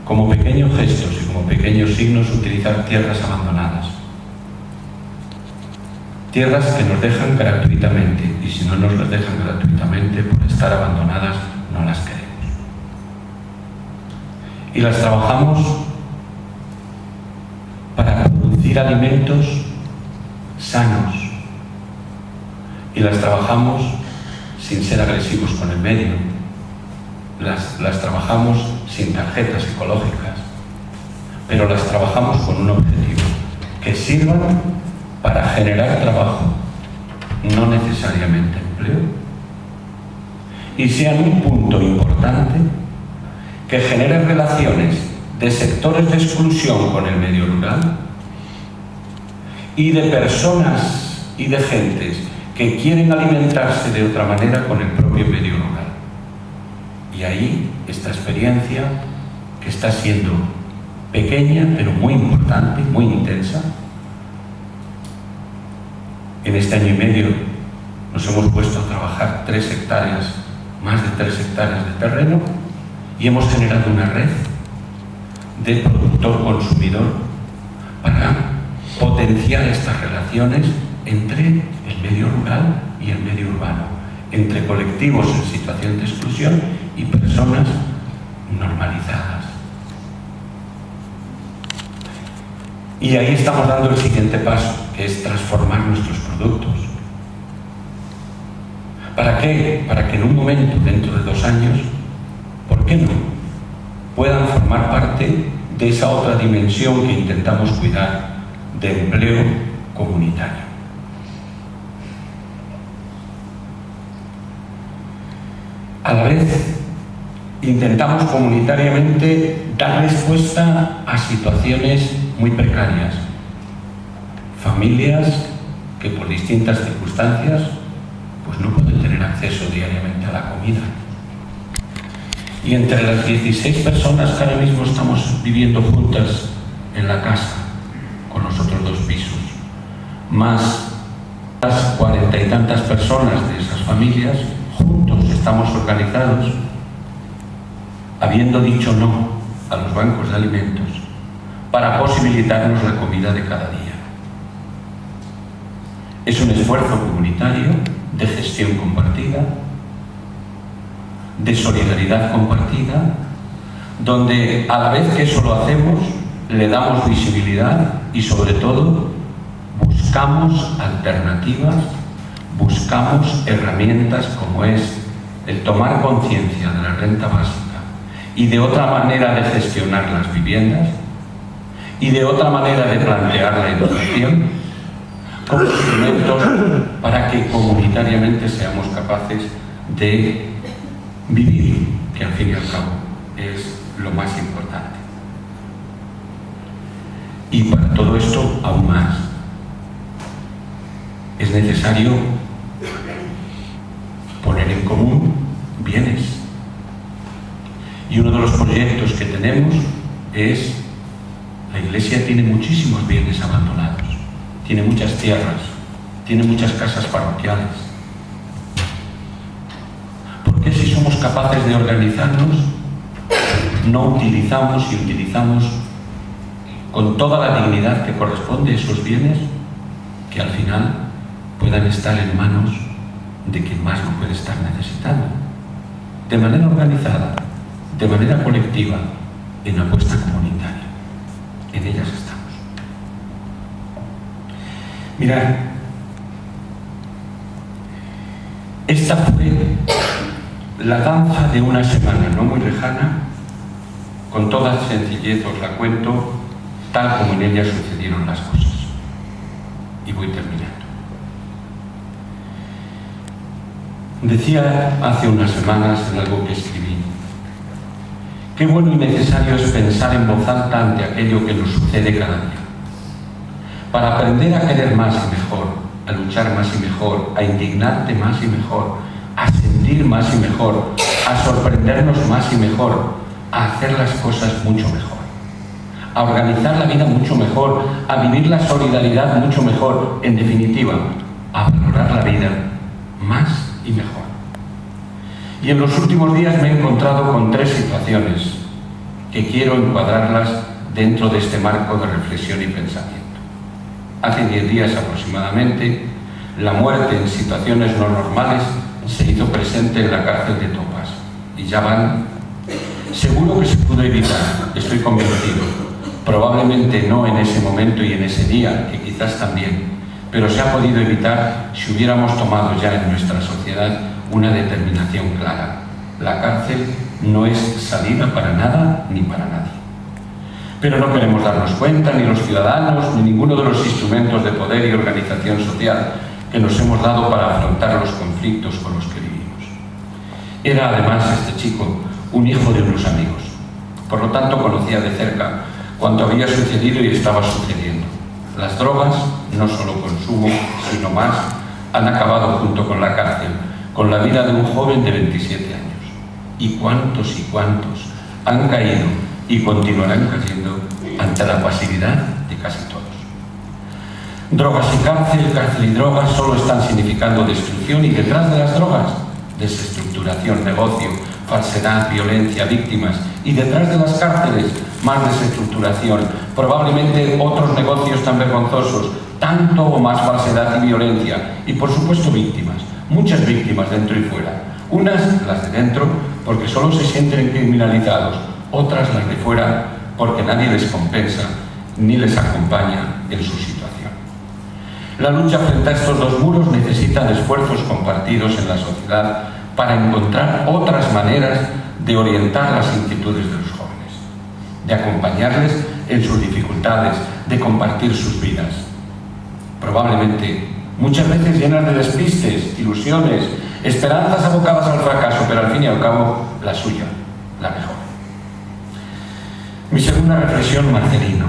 como pequeños pequeños gestos y como pequeños signos utilizar tierras abandonadas. Tierras que nos dejan gratuitamente, y si no nos las dejan gratuitamente, por estar abandonadas, no las queremos. Y las trabajamos para producir alimentos sanos. Y las trabajamos sin ser agresivos con el medio. Las trabajamos sin tarjetas ecológicas. Pero las trabajamos con un objetivo: que sirvan para generar trabajo, no necesariamente empleo, y sean un punto importante que genere relaciones de sectores de exclusión con el medio rural y de personas y de gentes que quieren alimentarse de otra manera con el propio medio rural. Y ahí esta experiencia, que está siendo pequeña pero muy importante, muy intensa. En este año y medio nos hemos puesto a trabajar más de 3 hectáreas de terreno, y hemos generado una red de productor-consumidor para potenciar estas relaciones entre el medio rural y el medio urbano, entre colectivos en situación de exclusión y personas normalizadas. Y ahí estamos dando el siguiente paso, que es transformar nuestros productos. ¿Para qué? Para que en un momento, dentro de 2 años, ¿por qué no?, puedan formar parte de esa otra dimensión que intentamos cuidar, de empleo comunitario. A la vez, intentamos comunitariamente dar respuesta a situaciones muy precarias. Familias que por distintas circunstancias pues no pueden tener acceso diariamente a la comida. Y entre las 16 personas que ahora mismo estamos viviendo juntas en la casa, con los otros 2 pisos, más las 40 y tantas personas de esas familias, juntos estamos organizados, habiendo dicho no a los bancos de alimentos para posibilitarnos la comida de cada día. Es un esfuerzo comunitario de gestión compartida, de solidaridad compartida, donde a la vez que eso lo hacemos, le damos visibilidad y sobre todo buscamos alternativas, buscamos herramientas como es el tomar conciencia de la renta básica y de otra manera de gestionar las viviendas y de otra manera de plantear la educación como instrumentos para que comunitariamente seamos capaces de vivir, que al fin y al cabo es lo más importante. Y para todo esto, aún más, es necesario poner en común bienes. Y uno de los proyectos que tenemos es, la Iglesia tiene muchísimos bienes abandonados, tiene muchas tierras, tiene muchas casas parroquiales. ¿Por qué, si somos capaces de organizarnos, no utilizamos y utilizamos con toda la dignidad que corresponde esos bienes que al final puedan estar en manos de quien más lo puede estar necesitando? De manera organizada, de manera colectiva, en apuesta comunitaria. En ellas estamos. Mirad, esta fue la danza de una semana no muy lejana, con toda sencillez os la cuento, tal como en ella sucedieron las cosas. Y voy terminando. Decía hace unas semanas en algo que escribí: qué bueno y necesario es pensar en voz alta ante aquello que nos sucede cada día, para aprender a querer más y mejor, a luchar más y mejor, a indignarte más y mejor, a sentir más y mejor, a sorprendernos más y mejor, a hacer las cosas mucho mejor, a organizar la vida mucho mejor, a vivir la solidaridad mucho mejor, en definitiva, a valorar la vida más y mejor. Y en los últimos días me he encontrado con 3 situaciones que quiero encuadrarlas dentro de este marco de reflexión y pensamiento. Hace 10 días aproximadamente, la muerte en situaciones no normales se hizo presente en la cárcel de Topas, y ya van. Seguro que se pudo evitar, estoy convencido. Probablemente no en ese momento y en ese día, que quizás también, pero se ha podido evitar si hubiéramos tomado ya en nuestra sociedad una determinación clara. La cárcel no es salida para nada ni para nadie. Pero no queremos darnos cuenta, ni los ciudadanos, ni ninguno de los instrumentos de poder y organización social que nos hemos dado para afrontar los conflictos con los que vivimos. Era además este chico un hijo de unos amigos. Por lo tanto, conocía de cerca cuanto había sucedido y estaba sucediendo. Las drogas, no solo consumo, sino más, han acabado junto con la cárcel, con la vida de un joven de 27 años. Y cuántos han caído y continuarán cayendo ante la pasividad de casi todos. Drogas y cárcel, cárcel y drogas solo están significando destrucción, y detrás de las drogas, desestructuración, negocio, falsedad, violencia, víctimas, y detrás de las cárceles, más desestructuración, probablemente otros negocios tan vergonzosos, tanto o más falsedad y violencia, y por supuesto víctimas, muchas víctimas dentro y fuera. Unas, las de dentro, porque solo se sienten criminalizados, otras las de fuera, porque nadie les compensa ni les acompaña en su situación. La lucha frente a estos dos muros necesita de esfuerzos compartidos en la sociedad para encontrar otras maneras de orientar las inquietudes de los jóvenes, de acompañarles en sus dificultades, de compartir sus vidas. Probablemente, muchas veces llenas de despistes, ilusiones, esperanzas abocadas al fracaso, pero al fin y al cabo la suya, la mejor. Mi segunda reflexión, Marcelino.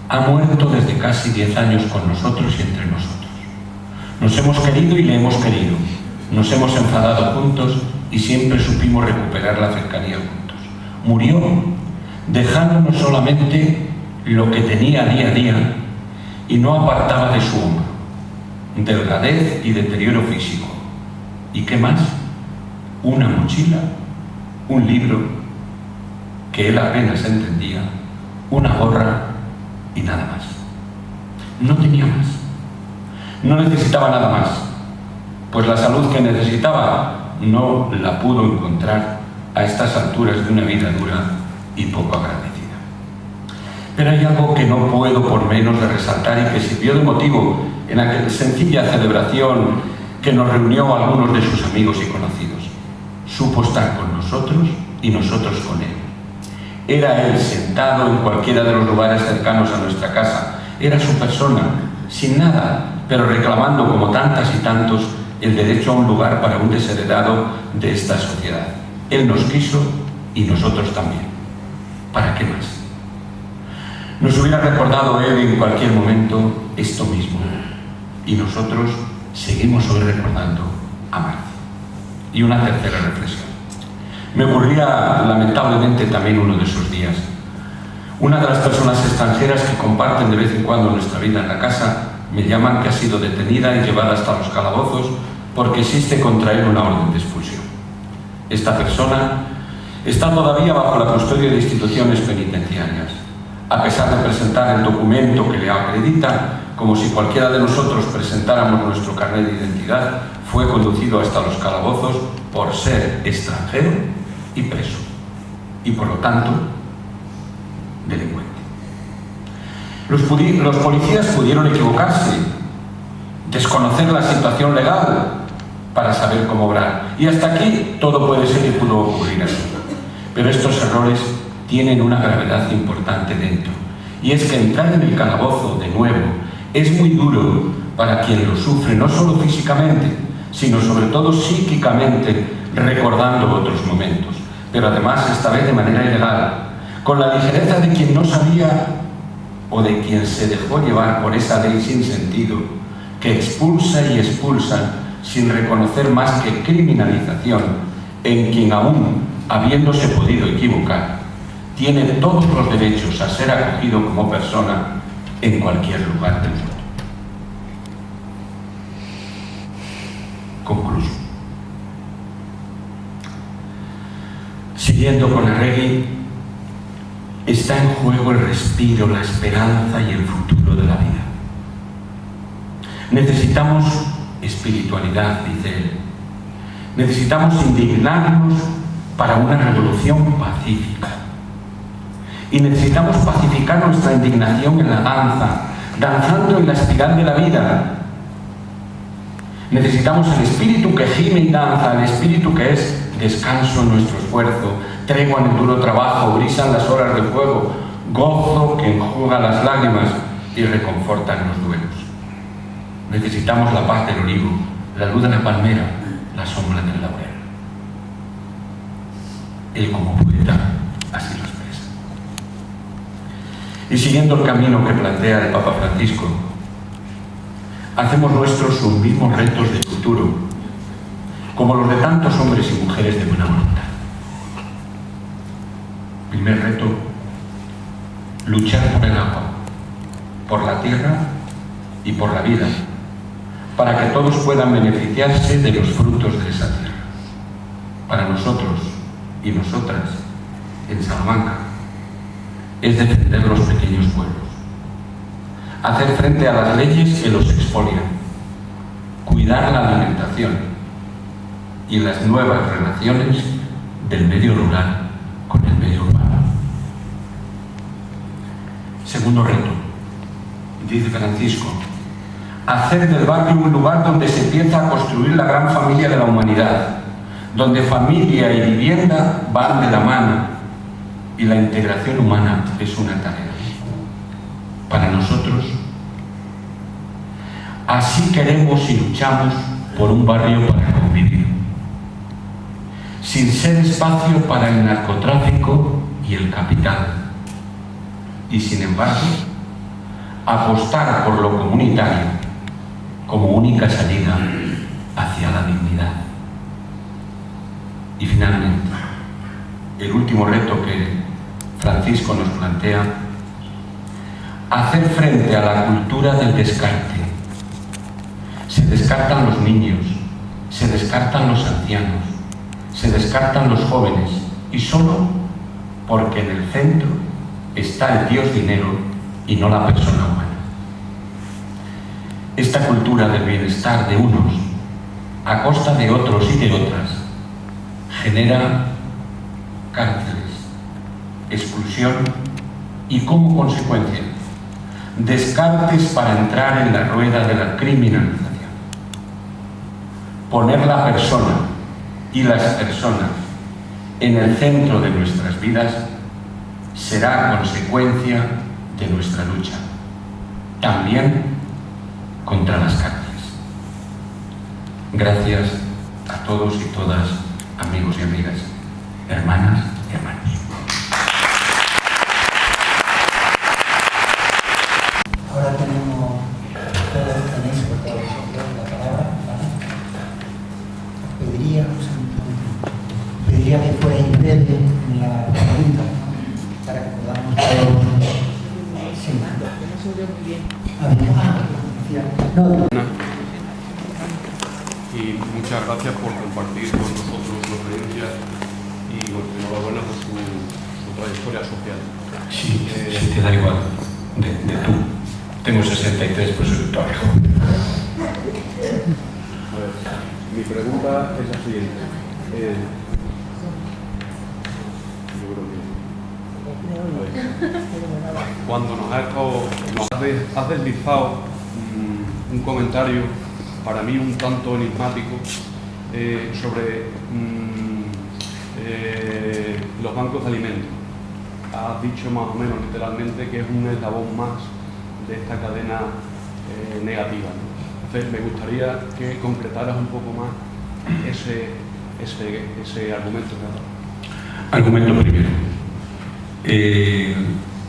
Ha muerto desde casi 10 años con nosotros y entre nosotros. Nos hemos querido y le hemos querido. Nos hemos enfadado juntos y siempre supimos recuperar la cercanía juntos. Murió dejándonos solamente lo que tenía día a día y no apartaba de su hombro: delgadez y deterioro físico. ¿Y qué más? Una mochila, un libro que él apenas entendía, una gorra y nada más. No tenía más. No necesitaba nada más, pues la salud que necesitaba no la pudo encontrar a estas alturas de una vida dura y poco agradecida. Pero hay algo que no puedo por menos de resaltar y que sirvió de motivo en aquella sencilla celebración que nos reunió a algunos de sus amigos y conocidos. Supo estar con nosotros y nosotros con él. Era él sentado en cualquiera de los lugares cercanos a nuestra casa. Era su persona, sin nada, pero reclamando, como tantas y tantos, el derecho a un lugar para un desheredado de esta sociedad. Él nos quiso y nosotros también. ¿Para qué más? Nos hubiera recordado él en cualquier momento esto mismo, y nosotros seguimos hoy recordando a Marci. Y una tercera reflexión. Me ocurría lamentablemente también uno de esos días. Una de las personas extranjeras que comparten de vez en cuando nuestra vida en la casa me llaman que ha sido detenida y llevada hasta los calabozos porque existe contra él una orden de expulsión. Esta persona está todavía bajo la custodia de instituciones penitenciarias. A pesar de presentar el documento que le acredita, como si cualquiera de nosotros presentáramos nuestro carnet de identidad, fue conducido hasta los calabozos por ser extranjero y preso, y por lo tanto, delincuente. Los policías pudieron equivocarse, desconocer la situación legal para saber cómo obrar, y hasta aquí todo puede ser y pudo ocurrir así. Pero estos errores tienen una gravedad importante dentro, y es que entrar en el calabozo de nuevo es muy duro para quien lo sufre, no solo físicamente, sino sobre todo psíquicamente, recordando otros momentos, pero además esta vez de manera ilegal, con la ligereza de quien no sabía o de quien se dejó llevar por esa ley sin sentido, que expulsa y expulsa sin reconocer más que criminalización en quien aún, habiéndose podido equivocar, tiene todos los derechos a ser acogido como persona en cualquier lugar del mundo. Concluyo. Siguiendo con Arregui, está en juego el respiro, la esperanza y el futuro de la vida. Necesitamos espiritualidad, dice él. Necesitamos indignarnos para una revolución pacífica. Y necesitamos pacificar nuestra indignación en la danza, danzando en la espiral de la vida. Necesitamos el espíritu que gime y danza, el espíritu que es descanso en nuestro esfuerzo, tregua en el duro trabajo, brisa en las horas de fuego, gozo que enjuga las lágrimas y reconforta en los duelos. Necesitamos la paz del olivo, la luz de la palmera, la sombra del laurel. Él como poeta así lo expresa. Y siguiendo el camino que plantea el Papa Francisco, hacemos nuestros sus mismos retos de futuro, como los de tantos hombres y mujeres de buena voluntad. Primer reto, luchar por el agua, por la tierra y por la vida, para que todos puedan beneficiarse de los frutos de esa tierra. Para nosotros y nosotras, en Salamanca, es defender los pequeños pueblos, hacer frente a las leyes que los expolian, cuidar la alimentación y las nuevas relaciones del medio rural con el medio urbano. Segundo reto, dice Francisco, hacer del barrio un lugar donde se empieza a construir la gran familia de la humanidad, donde familia y vivienda van de la mano y la integración humana es una tarea. Para nosotros, así queremos y luchamos por un barrio para convivir, sin ser espacio para el narcotráfico y el capital, y sin embargo, apostar por lo comunitario como única salida hacia la dignidad. Y finalmente, el último reto que Francisco nos plantea, hacer frente a la cultura del descarte. Se descartan los niños, se descartan los ancianos, se descartan los jóvenes, y solo porque en el centro está el Dios dinero y no la persona humana. Esta cultura del bienestar de unos a costa de otros y de otras genera cárceles, exclusión y, como consecuencia, descartes para entrar en la rueda de la criminalización. Poner la persona y las personas en el centro de nuestras vidas será consecuencia de nuestra lucha, también contra las cárceles. Gracias a todos y todas, amigos y amigas, hermanas y hermanos. Ahora tenéis por todos vosotros la palabra, ¿vale? Pediría que fuerais breve en la pregunta, ¿no? Para que podamos todos... Sí. Y muchas gracias por compartir con nosotros su experiencia y enhorabuena por su trayectoria social. Sí, si te da igual, de tú. Tengo 63, pues soy todavía joven. A ver, mi pregunta es la siguiente. Cuando nos has deslizado un comentario para mí un tanto enigmático sobre los bancos de alimentos. Has dicho más o menos literalmente que es un eslabón más de esta cadena negativa, ¿no? Entonces me gustaría que concretaras un poco más ese argumento que has dado. Argumento primero.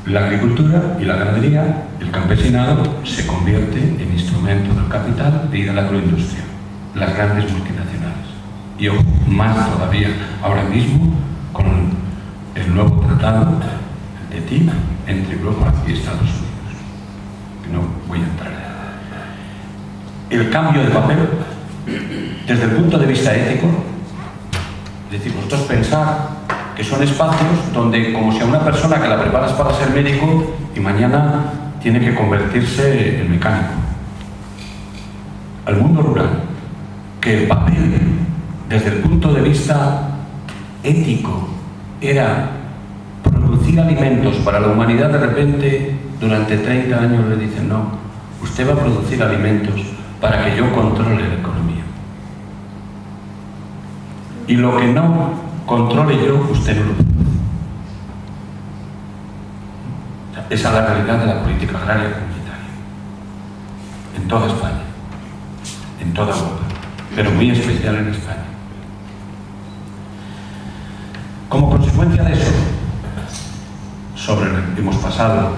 La agricultura y la ganadería, el campesinado, se convierte en instrumento del capital de ir a la agroindustria, las grandes multinacionales. Y ojo, más todavía ahora mismo con el nuevo tratado de TTIP entre Europa y Estados Unidos, que no voy a entrar en el cambio de papel desde el punto de vista ético. Es decir, vosotros pensar que son espacios donde, como si a una persona que la preparas para ser médico y mañana tiene que convertirse en mecánico. Al mundo rural, que el papel, desde el punto de vista ético, era producir alimentos para la humanidad, de repente, durante 30 años le dicen, no, usted va a producir alimentos para que yo controle la economía. Y lo que no controle yo, usted no lo produce. Esa es la realidad de la política agraria comunitaria. En toda España, en toda Europa, pero muy especial en España. Como consecuencia de eso, hemos pasado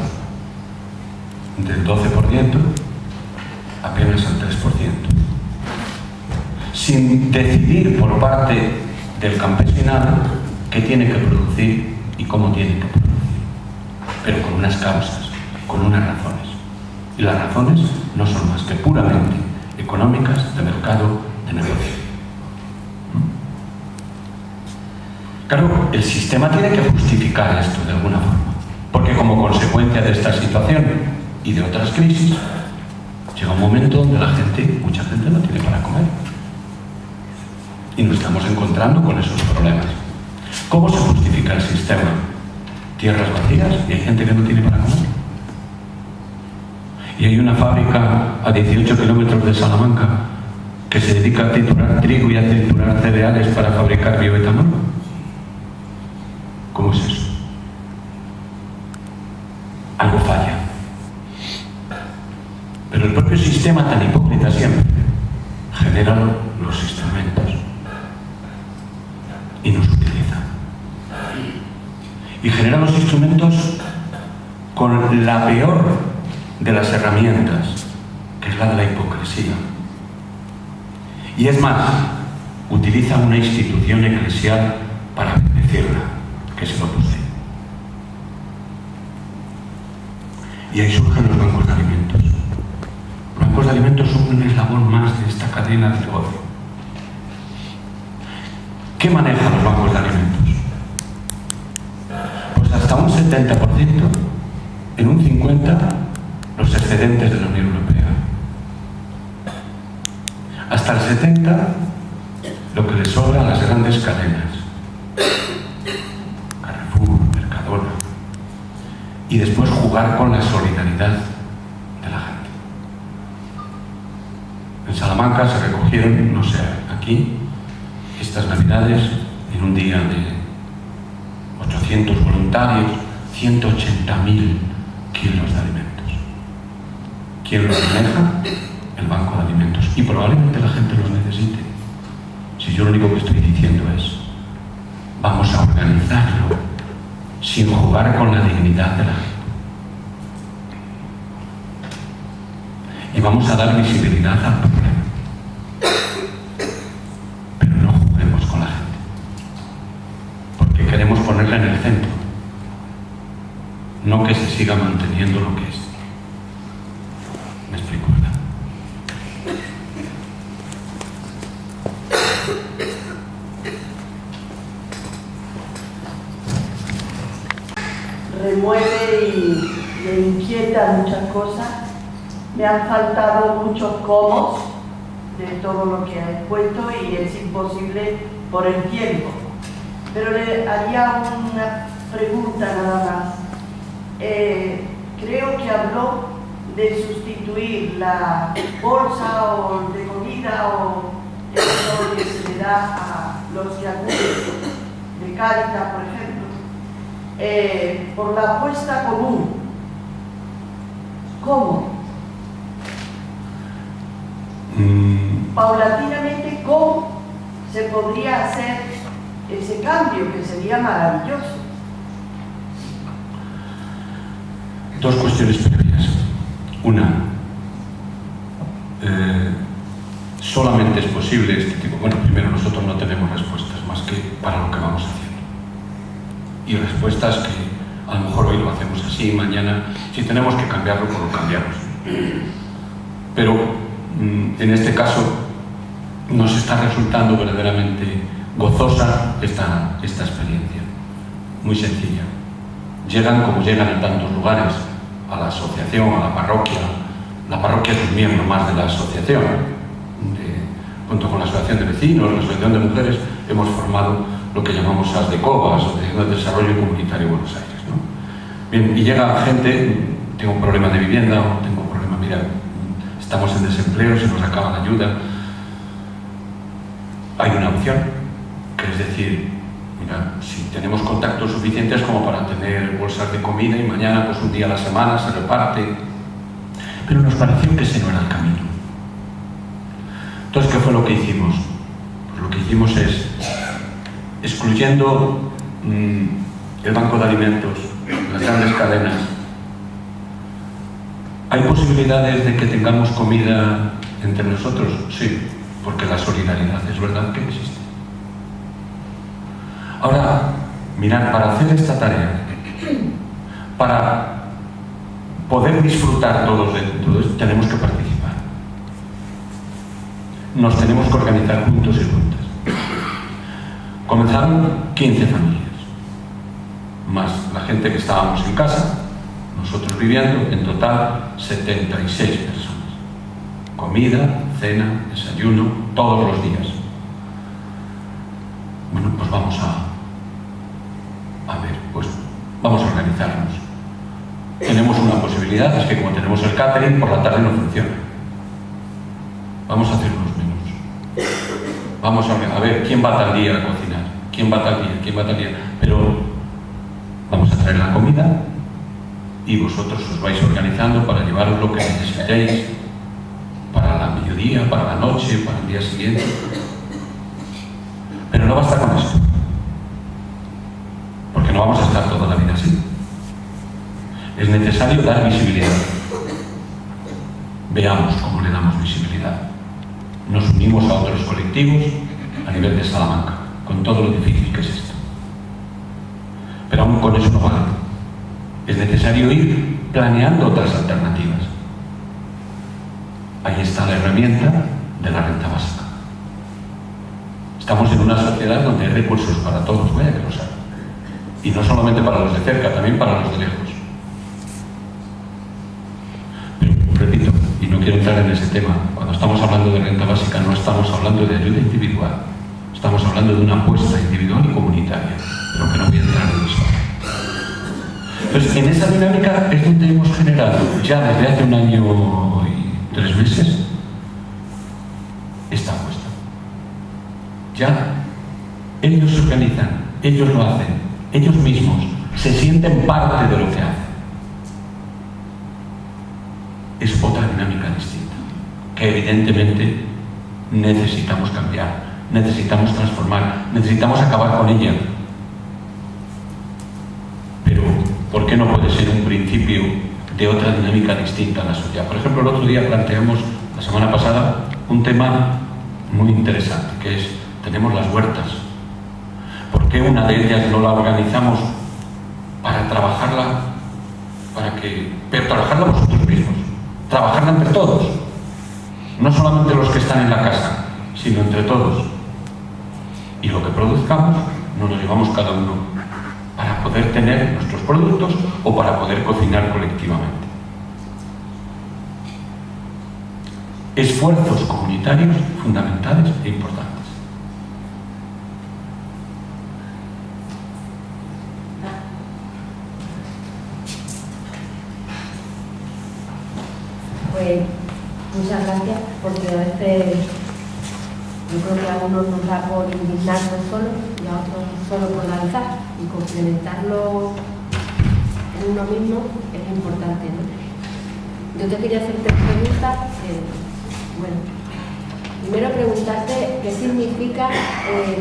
del 12% apenas al 3%, sin decidir por parte del campesinado qué tiene que producir y cómo tiene que producir, pero con unas causas, con unas razones. Y las razones no son más que puramente económicas, de mercado, de negocio. Claro, el sistema tiene que justificar esto de alguna forma, porque como consecuencia de esta situación y de otras crisis, llega un momento donde mucha gente no tiene para comer. Y nos estamos encontrando con esos problemas. ¿Cómo se justifica el sistema? Tierras vacías y hay gente que no tiene para comer. Y hay una fábrica a 18 kilómetros de Salamanca que se dedica a triturar trigo y a triturar cereales para fabricar bioetanol. ¿Cómo es eso? Algo falla. Pero el propio sistema, tan hipócrita siempre, genera los instrumentos y nos utiliza. Y genera los instrumentos con la peor de las herramientas, que es la de la hipocresía. Y es más, utiliza una institución eclesial para bendecirla, que se lo posee. Y ahí surgen los bancos de alimentos. Los bancos de alimentos son un eslabón más de esta cadena de negocio. ¿Qué manejan los bancos de alimentos? Pues hasta un 70%, en un 50% los excedentes de la Unión Europea. Hasta el 70% lo que les sobra a las grandes cadenas. Carrefour, Mercadona. Y después jugar con la solidaridad de la gente. En Salamanca se recogieron, no sé, aquí, estas navidades, en un día de 800 voluntarios, 180.000 kilos de alimentos. ¿Quién los maneja? El Banco de Alimentos. Y probablemente la gente los necesite. Si yo lo único que estoy diciendo es, vamos a organizarlo sin jugar con la dignidad de la gente. Y vamos a dar visibilidad al problema. Pero no juguemos con la gente. Porque queremos ponerla en el centro. No que se siga manteniendo lo que es. ¿Me explico, verdad? Remueve y me inquieta muchas cosas. Me han faltado muchos cómo de todo lo que he puesto y es imposible por el tiempo. Pero le haría una pregunta nada más. Creo que habló de sustituir la bolsa o de comida o eso que se le da a los que acuden de Cáritas, por ejemplo, por la apuesta común. ¿Cómo? Paulatinamente, ¿cómo se podría hacer ese cambio que sería maravilloso? Dos cuestiones previas. Una, solamente es posible este tipo. Bueno, primero, nosotros no tenemos respuestas más que para lo que vamos haciendo. Y respuestas que a lo mejor hoy lo hacemos así, mañana, si tenemos que cambiarlo, pues lo cambiamos. Pero en este caso nos está resultando verdaderamente gozosa esta experiencia. muy sencilla. Llegan como llegan en tantos lugares, a la asociación, a la parroquia. La parroquia es un miembro más de la asociación. Junto con la asociación de vecinos, la asociación de mujeres, hemos formado lo que llamamos ASDECOBA, Asociación de Desarrollo Comunitario Buenos Aires, ¿no? Bien, y llega gente, tengo un problema de vivienda, o tengo un problema, mira, estamos en desempleo, se nos acaba la ayuda. Hay una opción, que es decir, mira, si tenemos contactos suficientes como para tener bolsas de comida y mañana, pues un día a la semana se reparte. Pero nos pareció que ese no era el camino. Entonces, ¿qué fue lo que hicimos? Pues lo que hicimos es, excluyendo el banco de alimentos, las grandes cadenas, ¿hay posibilidades de que tengamos comida entre nosotros? Sí, porque la solidaridad es verdad que existe. Ahora, mirad, para hacer esta tarea, para poder disfrutar todos de todo esto, tenemos que participar. Nos tenemos que organizar juntos y juntas. Comenzaron 15 familias, más la gente que estábamos en casa, nosotros viviendo, en total 76 personas. Comida, cena, desayuno, todos los días. Bueno, pues vamos a ver, pues vamos a organizarnos. Tenemos una posibilidad, es que como tenemos el catering, por la tarde no funciona. Vamos a hacer unos menús. Vamos a ver quién va tal día a cocinar, quién va tal día, quién va tal día. Pero vamos a traer la comida y vosotros os vais organizando para llevaros lo que necesitéis para la mediodía, para la noche, para el día siguiente. Pero no basta con esto, porque no vamos a estar toda la vida así. Es necesario dar visibilidad. Veamos cómo le damos visibilidad. Nos unimos a otros colectivos a nivel de Salamanca, con todo lo difícil que es esto. Pero aún con eso no vale. Es necesario ir planeando otras alternativas. Ahí está la herramienta de la renta básica. Estamos en una sociedad donde hay recursos para todos, vaya que lo saben. Y no solamente para los de cerca, también para los de lejos. Pero, repito, y no quiero entrar en ese tema, cuando estamos hablando de renta básica no estamos hablando de ayuda individual. Estamos hablando de una apuesta individual y comunitaria, pero que no voy a entrar en eso. Entonces, en esa dinámica es donde hemos generado, ya desde hace 1 año y 3 meses, esta apuesta. Ya ellos se organizan, ellos lo hacen, ellos mismos se sienten parte de lo que hacen. Es otra dinámica distinta, que evidentemente necesitamos cambiar, necesitamos transformar, necesitamos acabar con ella. Pero, ¿por qué no puede ser un principio de otra dinámica distinta a la sociedad? Por ejemplo, el otro día planteamos, la semana pasada, un tema muy interesante, que es, tenemos las huertas. ¿Por qué una de ellas no la organizamos para trabajarla, pero trabajarla vosotros mismos? Trabajarla entre todos. No solamente los que están en la casa, sino entre todos. Y lo que produzcamos, nos lo llevamos cada uno para poder tener nuestros productos o para poder cocinar colectivamente. Esfuerzos comunitarios fundamentales e importantes. Pues muchas gracias, porque a veces yo creo que a unos nos da por indignarnos solo y a otros solo por lanzar, y complementarlo en uno mismo es importante, ¿no? Yo te quería hacer 3 preguntas. Bueno, primero preguntarte qué significa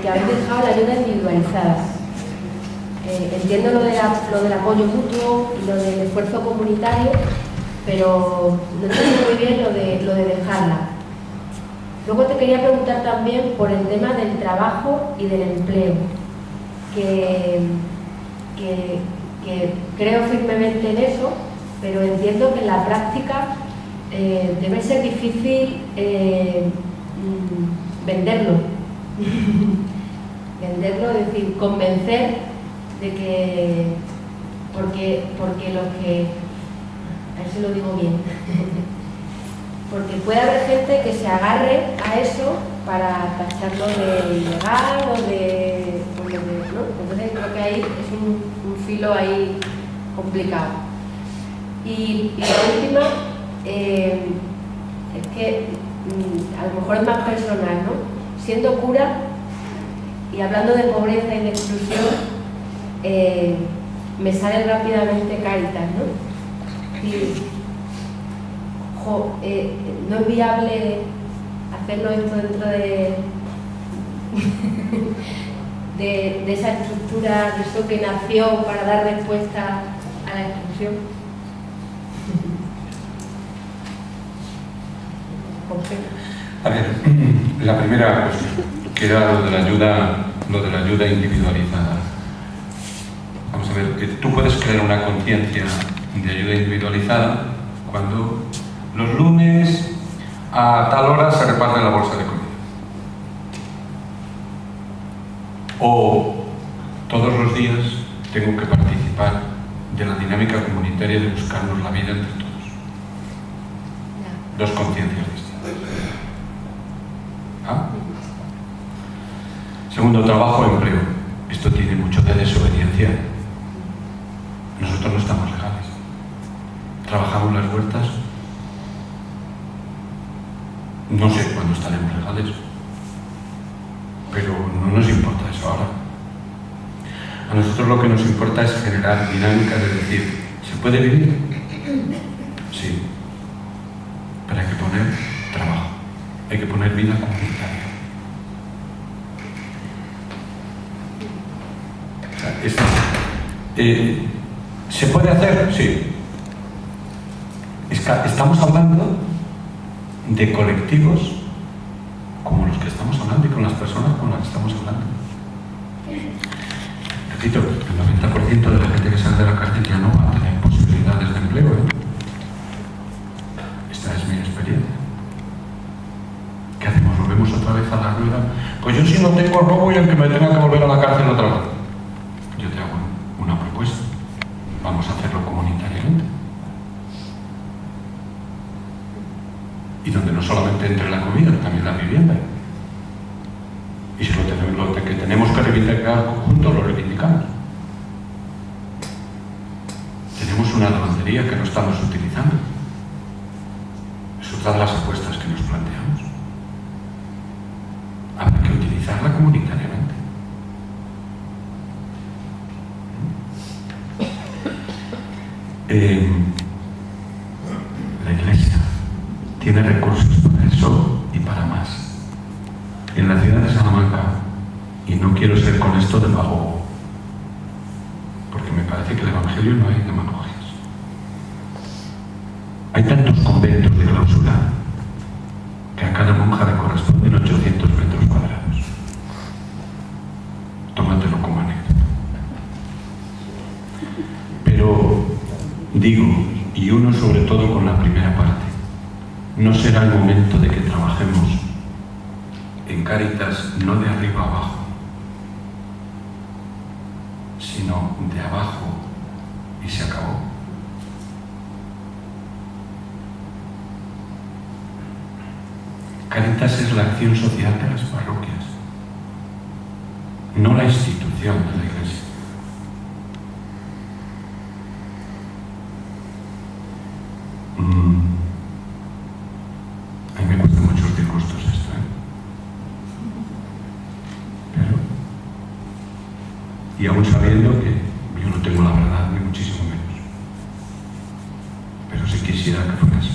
que habéis dejado la ayuda individualizada. Entiendo lo del apoyo mutuo y lo del esfuerzo comunitario, pero no entiendo muy bien lo de dejarla. Luego te quería preguntar también por el tema del trabajo y del empleo, que creo firmemente en eso, pero entiendo que en la práctica debe ser difícil venderlo. Venderlo, es decir, convencer de que porque los que, a ver si lo digo bien, porque puede haber gente que se agarre a eso para tacharlo de ilegal o de ¿no? Entonces creo que ahí es un filo ahí complicado. Y la última es que a lo mejor es más personal, ¿no? Siendo cura y hablando de pobreza y de exclusión, me sale rápidamente Cáritas, ¿no? Y, no es viable hacerlo esto dentro de esa estructura de eso que nació para dar respuesta a la exclusión. A ver, la primera cuestión, que era lo de la ayuda individualizada. Vamos a ver, tú puedes crear una conciencia de ayuda individualizada cuando los lunes a tal hora se reparte la bolsa de comida. O todos los días tengo que participar de la dinámica comunitaria de buscarnos la vida entre todos. Dos conciencias distintas. ¿Ah? Segundo, trabajo o empleo. Esto tiene mucho de desobediencia. Nosotros no estamos legales. Trabajamos las huertas. No sé cuándo estaremos legales, pero no nos importa eso ahora. A nosotros lo que nos importa es generar dinámicas, es decir, ¿se puede vivir? Sí. Pero hay que poner trabajo, hay que poner vida comunitaria. O sea, ¿se puede hacer? Sí. Estamos hablando de colectivos como los que estamos hablando y con las personas con las que estamos hablando. Repito, el 90% de la gente que sale de la cárcel ya no va a tener posibilidades de empleo, ¿eh? Esta es mi experiencia. ¿Qué hacemos? ¿Volvemos otra vez a la rueda? Pues yo si no tengo robo y aunque me tenga que volver a la cárcel otra vez. Yo te hago una propuesta. Vamos a hacerlo comunitariamente. Y donde no solamente entre la comida, también la vivienda. Y si lo que tenemos que reivindicar juntos, lo reivindicamos. Tenemos una lavandería que no estamos utilizando. Es otra de las apuestas que nos planteamos. Habrá que utilizarla comunitariamente. La Iglesia tiene recursos para eso y para más. En la ciudad de Salamanca, y no quiero ser con esto demagogo, porque me parece que en el Evangelio no hay demagogias. Hay tantos conventos de clausura que a cada monja le corresponden 800 metros cuadrados. Tómatelo como anécdota. Pero digo, y uno sobre todo con la primera parte, no será el momento de que trabajemos en Cáritas no de arriba a abajo, sino de abajo y se acabó. Cáritas es la acción social de las parroquias, no la institución de la Iglesia. A mí me cuesta muchos disgustos esto, Pero, y aún sabiendo que yo no tengo la verdad, ni muchísimo menos. Pero sí quisiera que fuera así.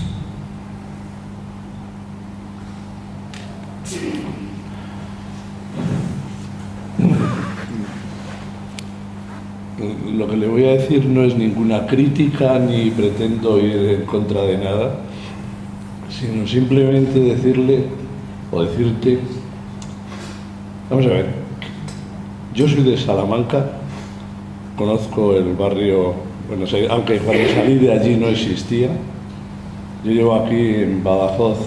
Lo que le voy a decir no es ninguna crítica ni pretendo ir en contra de nada, sino simplemente decirle o decirte, vamos a ver, yo soy de Salamanca, conozco el barrio, bueno, aunque cuando salí de allí no existía, yo llevo aquí en Badajoz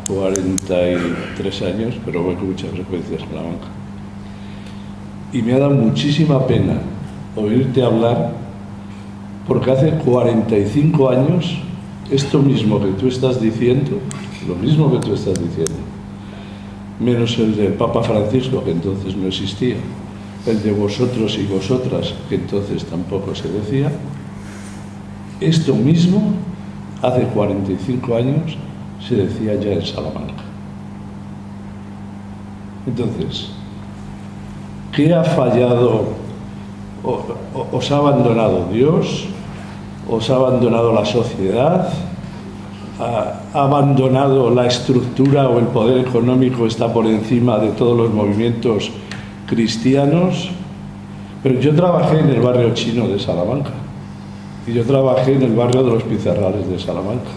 43 años, pero voy con mucha frecuencia a Salamanca. y me ha dado muchísima pena oírte hablar, porque hace 45 años esto mismo que tú estás diciendo, lo mismo que tú estás diciendo, menos el del Papa Francisco, que entonces no existía, el de vosotros y vosotras, que entonces tampoco se decía, esto mismo hace 45 años se decía ya en Salamanca. Entonces, ¿qué ha fallado? ¿Os ha abandonado Dios? ¿Os ha abandonado la sociedad? ¿Ha abandonado la estructura o el poder económico está por encima de todos los movimientos cristianos? Pero yo trabajé en el barrio chino de Salamanca, y yo trabajé en el barrio de los Pizarrales de Salamanca,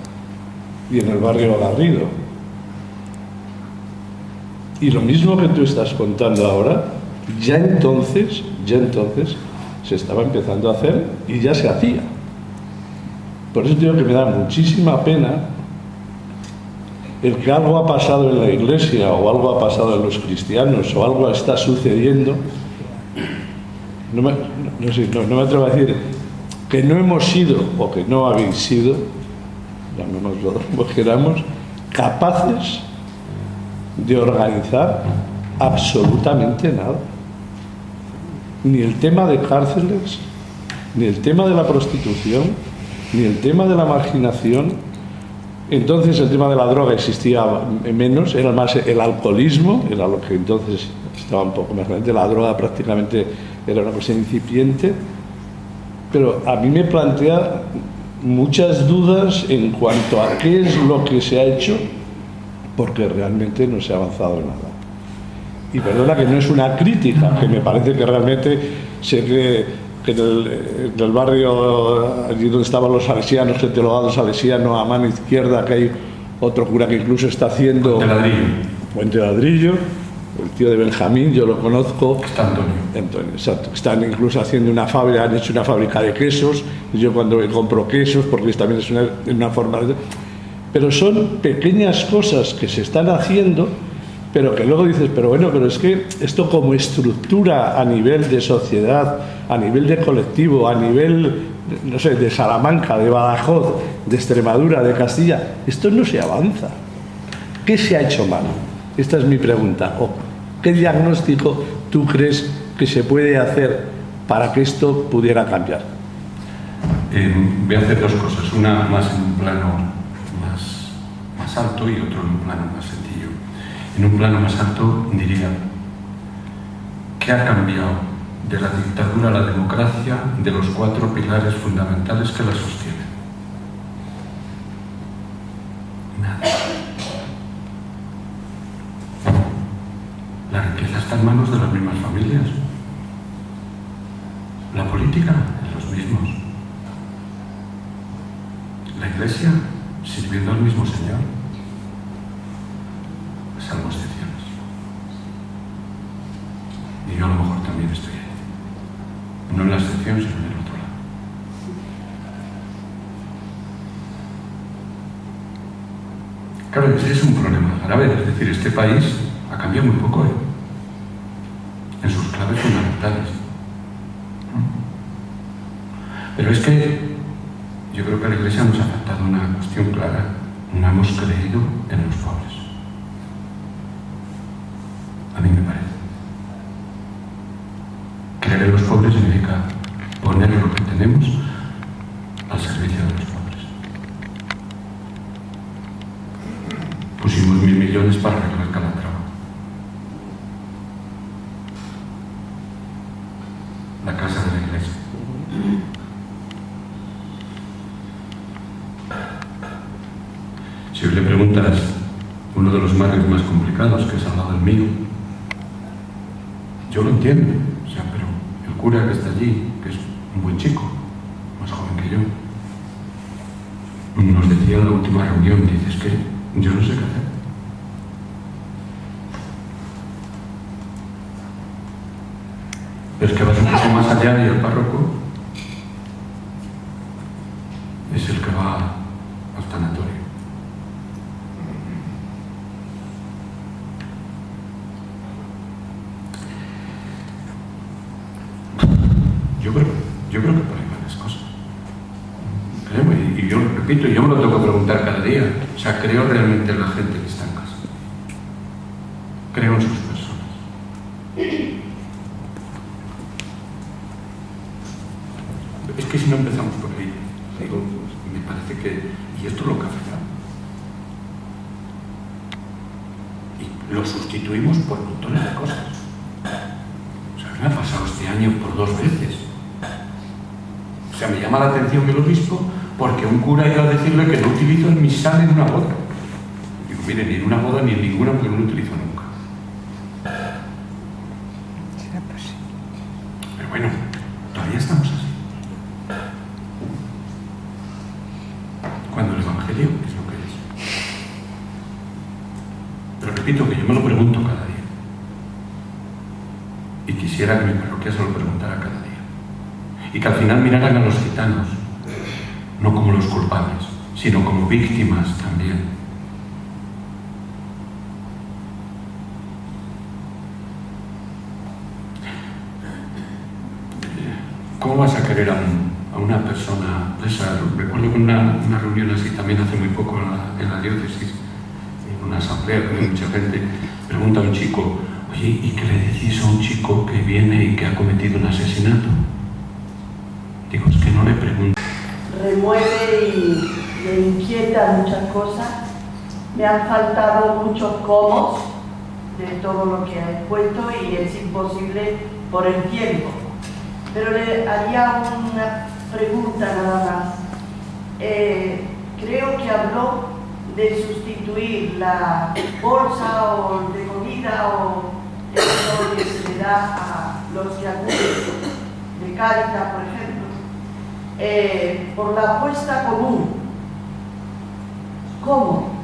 y en el barrio Garrido. Y lo mismo que tú estás contando ahora, ya entonces se estaba empezando a hacer y ya se hacía. Por eso digo que me da muchísima pena el que algo ha pasado en la Iglesia o algo ha pasado en los cristianos o algo está sucediendo. No me atrevo a decir que no hemos sido o que no habéis sido, llamémoslo como queramos, capaces de organizar absolutamente nada. Ni el tema de cárceles, ni el tema de la prostitución, ni el tema de la marginación. Entonces el tema de la droga existía menos, era más el alcoholismo, era lo que entonces estaba un poco más grande. La droga prácticamente era una cosa incipiente, pero a mí me plantea muchas dudas en cuanto a qué es lo que se ha hecho, porque realmente no se ha avanzado en nada. Y perdona que no es una crítica, que me parece que realmente sé que en el barrio allí donde estaban los salesianos, el teologado salesiano, a mano izquierda, que hay otro cura que incluso está haciendo Puente de Ladrillo, el tío de Benjamín, yo lo conozco. Está Antonio, exacto. Están incluso haciendo una fábrica, han hecho una fábrica de quesos. Yo cuando compro quesos, porque también es una forma de... Pero son pequeñas cosas que se están haciendo, pero que luego dices, pero bueno, pero es que esto como estructura a nivel de sociedad, a nivel de colectivo, a nivel, no sé, de Salamanca, de Badajoz, de Extremadura, de Castilla, esto no se avanza. ¿Qué se ha hecho mal? Esta es mi pregunta. ¿O qué diagnóstico tú crees que se puede hacer para que esto pudiera cambiar? Voy a hacer dos cosas, una más en un plano más alto y otro en un plano más sencillo. En un plano más alto diría, ¿qué ha cambiado de la dictadura a la democracia de los 4 pilares fundamentales que la sostienen? Nada. La riqueza está en manos de las mismas familias. La política, en los mismos. La Iglesia, sirviendo al mismo Señor. Salvo excepciones. Y yo a lo mejor también estoy ahí. No en la excepción, sino en el otro lado. Claro, ese es un problema grave. Es decir, este país ha cambiado muy poco en sus claves fundamentales. Pero es que yo creo que a la Iglesia nos ha faltado una cuestión clara. No hemos creído en los pobres. A mí me parece. Creer en los pobres significa poner lo que tenemos al servicio de los pobres. Pusimos 1.000 millones para arreglar Calatrava. La casa de la Iglesia. Si hoy le preguntas uno de los barrios más complicados, que es al lado del mío, yo lo entiendo, o sea, pero el cura que está allí, que es un buen chico, más joven que yo, nos decía en la última reunión, dices que yo no sé qué hacer. Pero es que vas un poco más allá y el párroco es el que va al tanatorio. Yo creo que por ahí van las cosas. Y yo repito, yo me lo tengo que preguntar cada día. O sea, creo realmente en la gente que está en casa. Creo en sus personas. Es que si no empezamos por ahí, digo, me parece que... Y esto es lo que ha fallado. Y lo sustituimos por montones de cosas. O sea, me ha pasado este año por 2 veces. O sea, me llama la atención el obispo porque un cura iba a decirle que no utilizo el misal en una boda. Digo, mire, ni en una boda ni en ninguna porque no lo utilizo nunca. Pero bueno, todavía estamos así. Cuando el Evangelio es lo que es. Pero repito que yo me lo pregunto cada día. Y quisiera que mi parroquia se lo preguntara cada día. Y que al final miraran a los gitanos, no como los culpables, sino como víctimas también. ¿Cómo vas a querer a una persona de esa? Recuerdo que una reunión así también hace muy poco en la diócesis, en una asamblea con mucha gente, pregunta a un chico, oye, ¿y qué le decís a un chico que viene y que ha cometido un asesinato? Digo, es que no le pregunto. Remueve y le inquieta muchas cosas. Me han faltado muchos cómo de todo lo que ha expuesto y es imposible por el tiempo. Pero le haría una pregunta nada más. Creo que habló de sustituir la bolsa o de comida o eso que se le da a los que acuden de Cáritas, por ejemplo, por la apuesta común. ¿Cómo?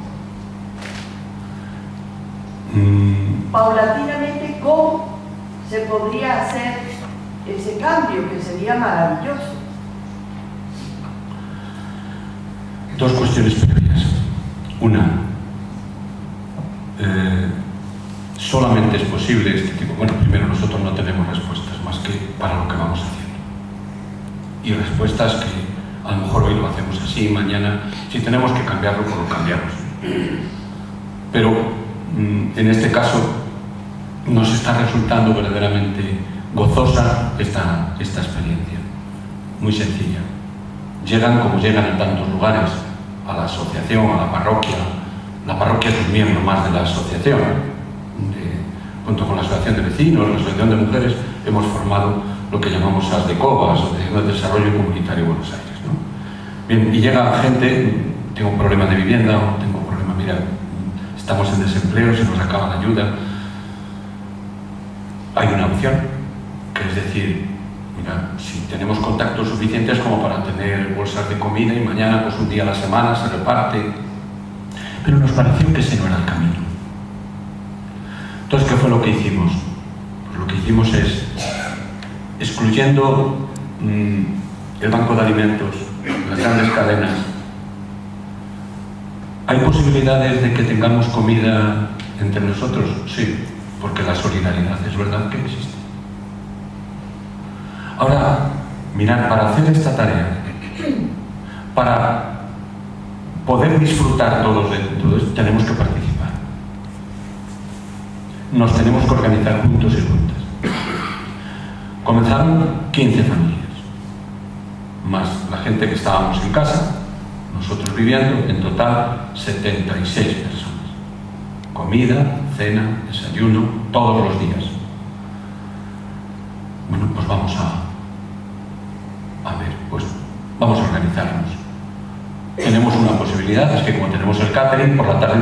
Paulatinamente, ¿cómo se podría hacer ese cambio que sería maravilloso? 2 cuestiones previas. Una, solamente es posible este tipo. Bueno, primero, nosotros no tenemos respuestas más que para lo que vamos haciendo. Y respuestas que a lo mejor hoy lo hacemos así, mañana, si tenemos que cambiarlo, pues lo cambiamos. Pero en este caso nos está resultando verdaderamente gozosa esta experiencia. Muy sencilla. Llegan como llegan en tantos lugares, a la asociación, a la parroquia. La parroquia es un miembro más de la asociación. Junto con la asociación de vecinos, la asociación de mujeres, hemos formado lo que llamamos ASDECOBA, Asociación de Desarrollo Comunitario de Buenos Aires, ¿no? Bien, y llega gente, tengo un problema de vivienda, o tengo un problema, mira, estamos en desempleo, se nos acaba la ayuda. Hay una opción, que es decir, mira, si tenemos contactos suficientes como para tener bolsas de comida y mañana, pues un día a la semana se reparte. Pero nos pareció que ese no era el camino. Entonces, ¿qué fue lo que hicimos? Pues lo que hicimos es, excluyendo el banco de alimentos, las grandes cadenas, ¿hay posibilidades de que tengamos comida entre nosotros? Sí, porque la solidaridad es verdad que existe. Ahora, mirad, para hacer esta tarea, para poder disfrutar todos de todo esto, tenemos que participar. Nos tenemos que organizar juntos y juntas. Comenzaron 15 familias, más la gente que estábamos en casa, nosotros viviendo, en total 76 personas. Comida, cena, desayuno, todos los días. Bueno, pues vamos a ver, pues vamos a organizarnos. Tenemos una posibilidad, es que como tenemos el catering, por la tarde